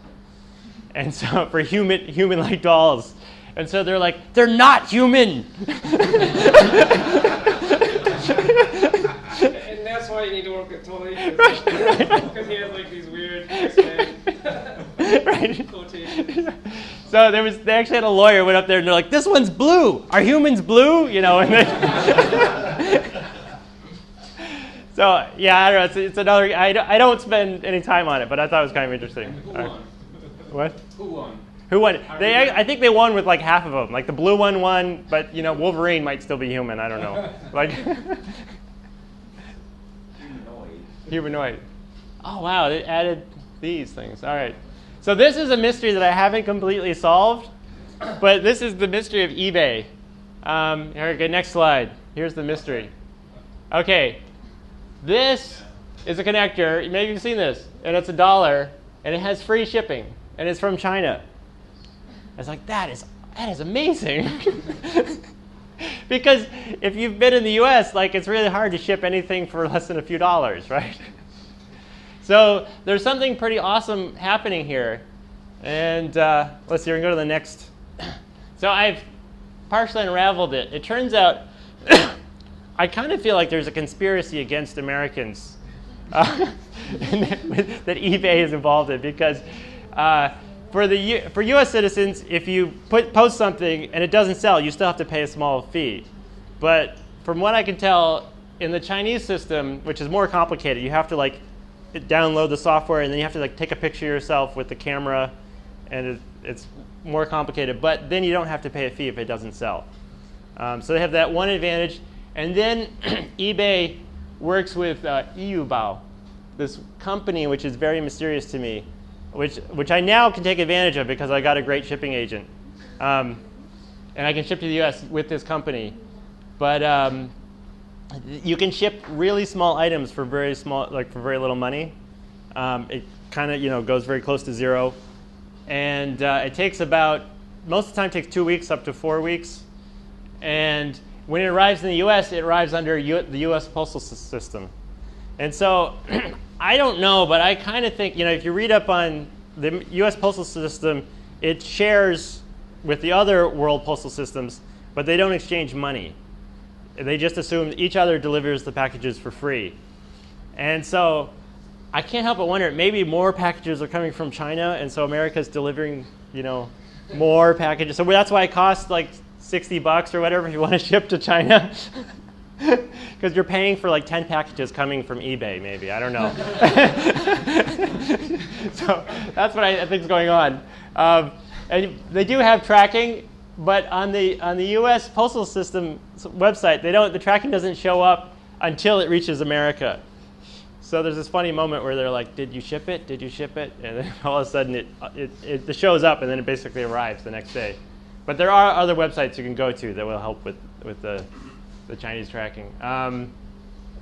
And so for human-like dolls. And so they're like, they're not human! And that's why you need to work with toys. Because he has like these weird X-Men quotations. So they actually had a lawyer went up there and they're like, this one's blue! Are humans blue? And so yeah, I don't know. It's another. I don't spend any time on it, but I thought it was kind of interesting. Who won? What? Who won? Who won? I think they won with like half of them. Like the blue one won, but Wolverine might still be human. I don't know. Like humanoid. Oh wow, they added these things. All right. So this is a mystery that I haven't completely solved, but this is the mystery of eBay. Here we go. Next slide. Here's the mystery. Okay. This is a connector. Maybe you've seen this. And it's $1. And it has free shipping. And it's from China. I was like, that is amazing. Because if you've been in the US, it's really hard to ship anything for less than a few dollars, right? So there's something pretty awesome happening here. And let's see, we can go to the next. So I've partially unraveled it. It turns out I kind of feel like there's a conspiracy against Americans that eBay is involved in, because for U.S. citizens, if you post something and it doesn't sell, you still have to pay a small fee. But from what I can tell, in the Chinese system, which is more complicated, you have to download the software and then you have to take a picture of yourself with the camera, and it's more complicated. But then you don't have to pay a fee if it doesn't sell. So they have that one advantage. And then eBay works with Yubao, this company which is very mysterious to me, which I now can take advantage of because I got a great shipping agent. And I can ship to the US with this company. But you can ship really small items for very little money. It kind of goes very close to zero. And it takes most of the time takes 2 weeks up to 4 weeks. And when it arrives in the US, it arrives under the US postal system. And so I don't know, but I kind of think, if you read up on the US postal system, it shares with the other world postal systems, but they don't exchange money. They just assume each other delivers the packages for free. And so I can't help but wonder, maybe more packages are coming from China, and so America's delivering, more packages. So that's why it costs $60 or whatever if you want to ship to China. Because you're paying for 10 packages coming from eBay, maybe. I don't know. So that's what I think is going on. And they do have tracking, but on the U.S. postal system website, the tracking doesn't show up until it reaches America. So there's this funny moment where they're like, "Did you ship it? Did you ship it?" And then all of a sudden it shows up, and then it basically arrives the next day. But there are other websites you can go to that will help with the Chinese tracking.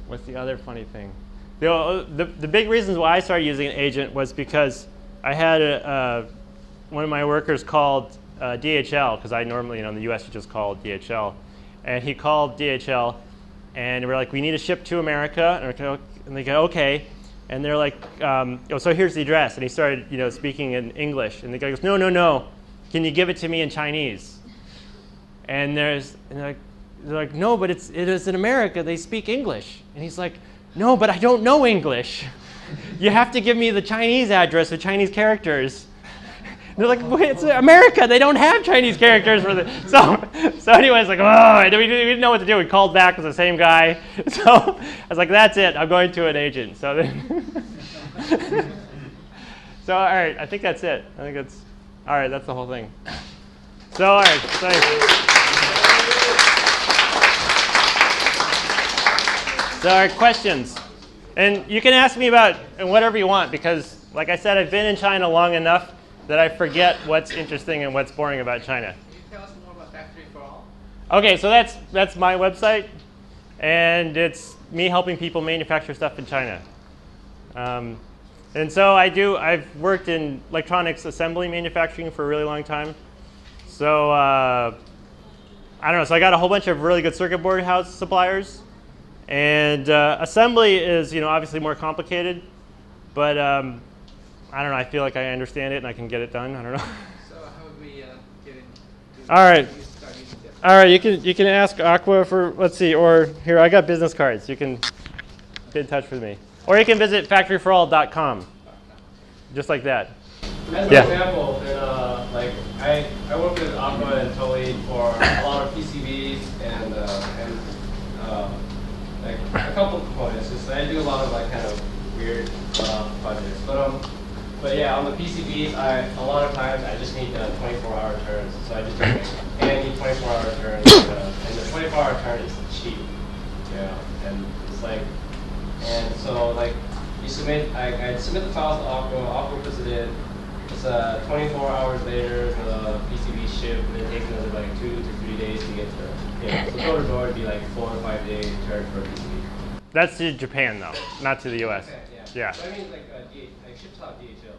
What's the other funny thing? The big reasons why I started using an agent was because I had one of my workers called DHL, because I normally, in the US, you just call DHL. And he called DHL, and we're like, we need to ship to America. And they go, okay. And they're like, so here's the address. And he started, speaking in English. And the guy goes, no. Can you give it to me in Chinese? And they're like, no, but it is in America. They speak English. And he's like, no, but I don't know English. You have to give me the Chinese address with Chinese characters. And they're like, wait, it's America. They don't have Chinese characters for the. So anyways, we didn't know what to do. We called back with the same guy. So I was like, that's it. I'm going to an agent. So then, so all right, I think that's it. I think that's. All right, that's the whole thing. So, all right, thanks. So our questions. And you can ask me about whatever you want because, like I said, I've been in China long enough that I forget what's interesting and what's boring about China. Can you tell us more about Factory for All? Okay, so that's my website, and it's me helping people manufacture stuff in China. And so I've worked in electronics assembly manufacturing for a really long time. So I don't know. So I got a whole bunch of really good circuit board house suppliers. And assembly is, obviously more complicated, but I don't know. I feel like I understand it and I can get it done. I don't know. So how would we get into? All right. All right. You can ask Aqua for, let's see, or here I got business cards. You can get in touch with me, or you can visit factoryforall.com, just like that. As an example, I work with Aqua and Tully for a lot of PCBs and like a couple of components. Just I do a lot of kind of weird projects, but yeah, on the PCBs, a lot of times I just need 24-hour turns. So I just do I need 24-hour turns, and the 24-hour turn is cheap, and it's and so you submit, I submit the files to Aqua puts it in. It's 24 hours later, the PCB ship, and it takes another 2 to 3 days to get to. So door to door would be 4 to 5 days turn for a PCB. That's to Japan though, not to the U.S. Okay, Yeah. So I mean ships out DHL, so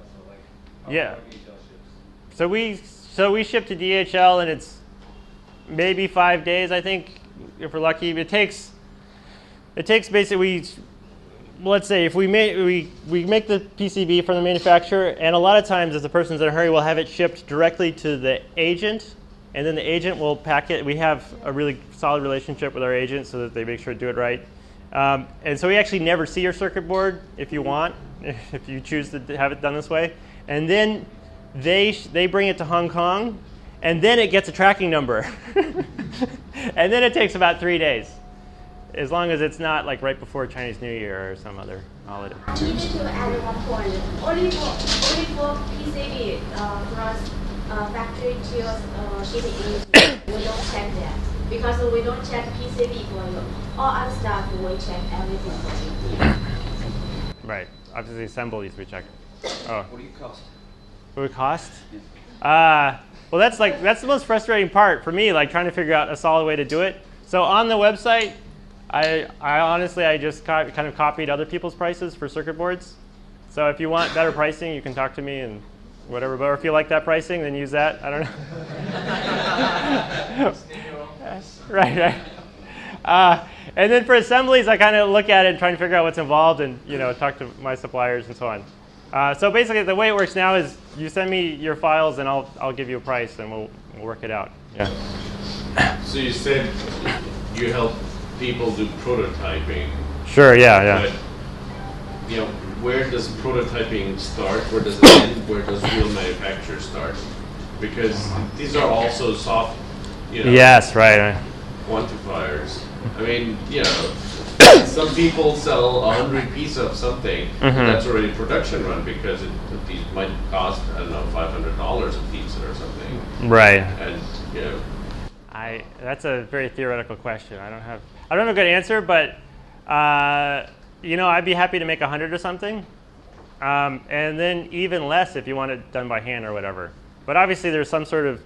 how yeah. far DHL ships? So we ship to DHL, and it's maybe 5 days, I think, if we're lucky. It takes basically. Let's say if we make the PCB from the manufacturer, and a lot of times if the person's in a hurry, we'll have it shipped directly to the agent, and then the agent will pack it. We have a really solid relationship with our agent so that they make sure to do it right. And so we actually never see your circuit board if you want, if you choose to have it done this way. And then they bring it to Hong Kong, and then it gets a tracking number. And then it takes about 3 days. As long as it's not right before Chinese New Year or some other holiday. I needed to add one point. Only for PCB from factory to shipping industry, we don't check that because we don't check PCB for you. All other stuff we check everything for you. Right. Obviously, assemblies we check. Oh. What do you cost? What would it cost? Well, that's the most frustrating part for me, trying to figure out a solid way to do it. So on the website. I honestly just kind of copied other people's prices for circuit boards. So if you want better pricing, you can talk to me and whatever. But if you like that pricing, then use that. I don't know. Right. And then for assemblies, I kind of look at it and try to figure out what's involved and talk to my suppliers and so on. So basically, the way it works now is you send me your files and I'll give you a price and we'll work it out. Yeah. So you said you help people do prototyping. Sure, yeah. But, where does prototyping start? Where does it end? Where does real manufacture start? Because these are also soft, Yes, right. quantifiers. I mean, some people sell 100 pieces of something that's already production run because these might cost, I don't know, $500 a piece or something. Right. And, that's a very theoretical question. I don't have a good answer, but I'd be happy to make 100 or something, and then even less if you want it done by hand or whatever. But obviously, there's some sort of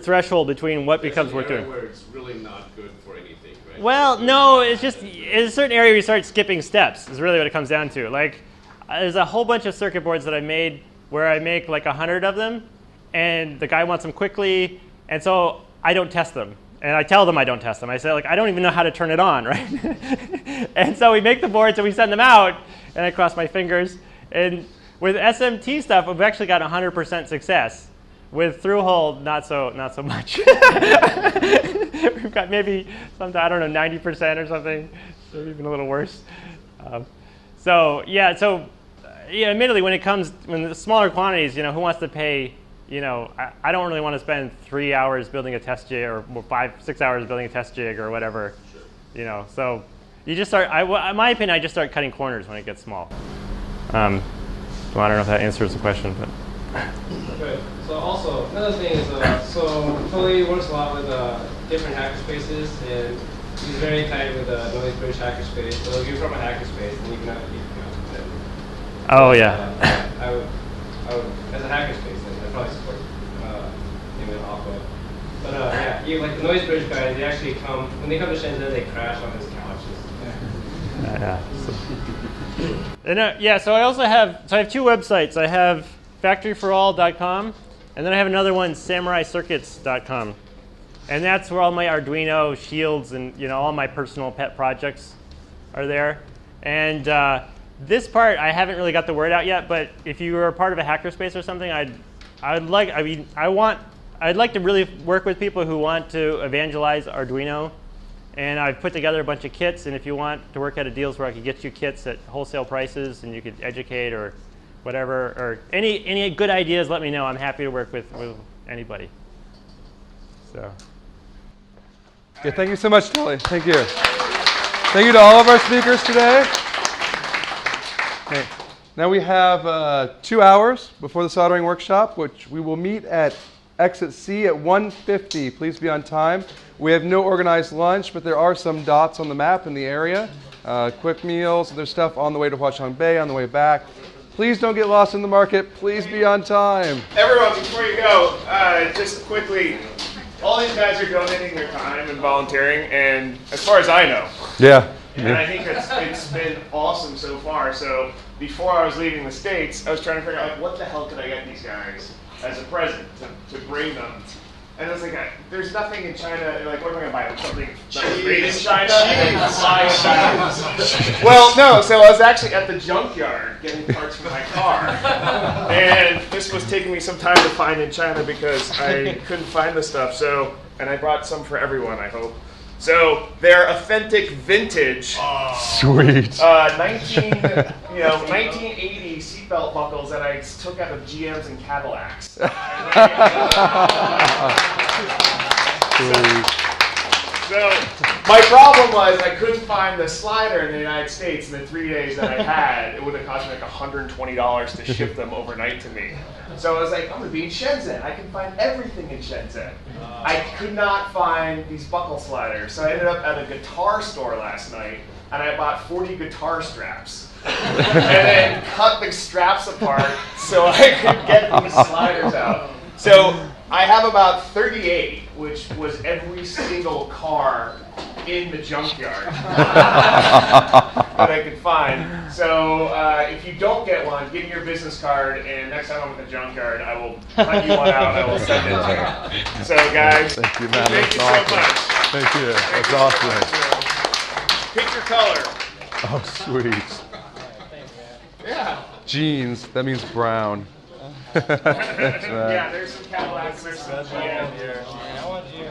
threshold between what becomes worth doing. Where it's really not good for anything, right? Well, no, it's just in a certain area you start skipping steps. Is really what it comes down to. There's a whole bunch of circuit boards that I made where I make 100 of them, and the guy wants them quickly, and so I don't test them. And I tell them I don't test them. I say, I don't even know how to turn it on, right? And so we make the boards and we send them out, and I cross my fingers. And with SMT stuff, we've actually got 100% success. With through-hole, not so much. We've got maybe something, 90% or something, or even a little worse. Admittedly, when the smaller quantities, who wants to pay? I don't really want to spend 3 hours building a test jig or 5-6 hours building a test jig or whatever. So you just start. In my opinion, I just start cutting corners when it gets small. So I don't know if that answers the question, but. Okay. So also another thing is, so Tully works a lot with different hackerspaces, and He's very tight with Noise British Hackerspace. So if you're from a hackerspace, then you can have it. Oh yeah. I would, as a hackerspace, then I'd probably support him in Aqua. But yeah, like the Noise British guys, they actually come, when they come to Shenzhen, they crash on his couches. And yeah, so I also have, I have two websites. I have factoryforall.com, and then I have another one, samuraicircuits.com. And that's where all my Arduino shields and all my personal pet projects are there. And this part I haven't really got the word out yet, but if you were a part of a hackerspace or something, I'd like to really work with people who want to evangelize Arduino. And I've put together a bunch of kits, and if you want to work out of deals where I could get you kits at wholesale prices and you could educate or whatever, or any good ideas, let me know. I'm happy to work with anybody. So. Okay, thank you so much, Tully. Thank you. Thank you to all of our speakers today. Okay. Now we have 2 hours before the soldering workshop, which we will meet at exit C at 1:50. Please be on time. We have no organized lunch, but there are some dots on the map in the area. Quick meals, there's stuff on the way to Huaqiang Bay, on the way back. Please don't get lost in the market. Please be on time. Everyone, before you go, just quickly, all these guys are donating their time and volunteering, and as far as I know, yeah. And I think it's been awesome so far. So before I was leaving the States, I was trying to figure out, like, what the hell could I get these guys as a present to bring them? And I was like, there's nothing in China. Like, what am I going to buy? Something that's made in China? And then fly it back. Well, no. So I was actually at the junkyard getting parts for my car. And this was taking me some time to find in China because I couldn't find the stuff. So, and I brought some for everyone, I hope. So they're authentic vintage. Sweet. 1980 seatbelt buckles that I took out of GMs and Cadillacs. So my problem was I couldn't find the slider in the United States in the 3 days that I had. It would have cost me like $120 to ship them overnight to me. So I was like, I'm going to be in Shenzhen. I can find everything in Shenzhen. I could not find these buckle sliders. So I ended up at a guitar store last night, and I bought 40 guitar straps. And then cut the straps apart so I could get these sliders out. So I have about 38, which was every single car in the junkyard that I could find. So if you don't get one, give me your business card, and next time I'm at the junkyard, I will cut you one out and I will send it to you. So guys, thank you, man. Thank you so much. Thank you. That's awesome. Pick your color. Oh, sweet. Yeah. Jeans, that means brown. Yeah, there's some Cadillacs, there's some GM here. I want you.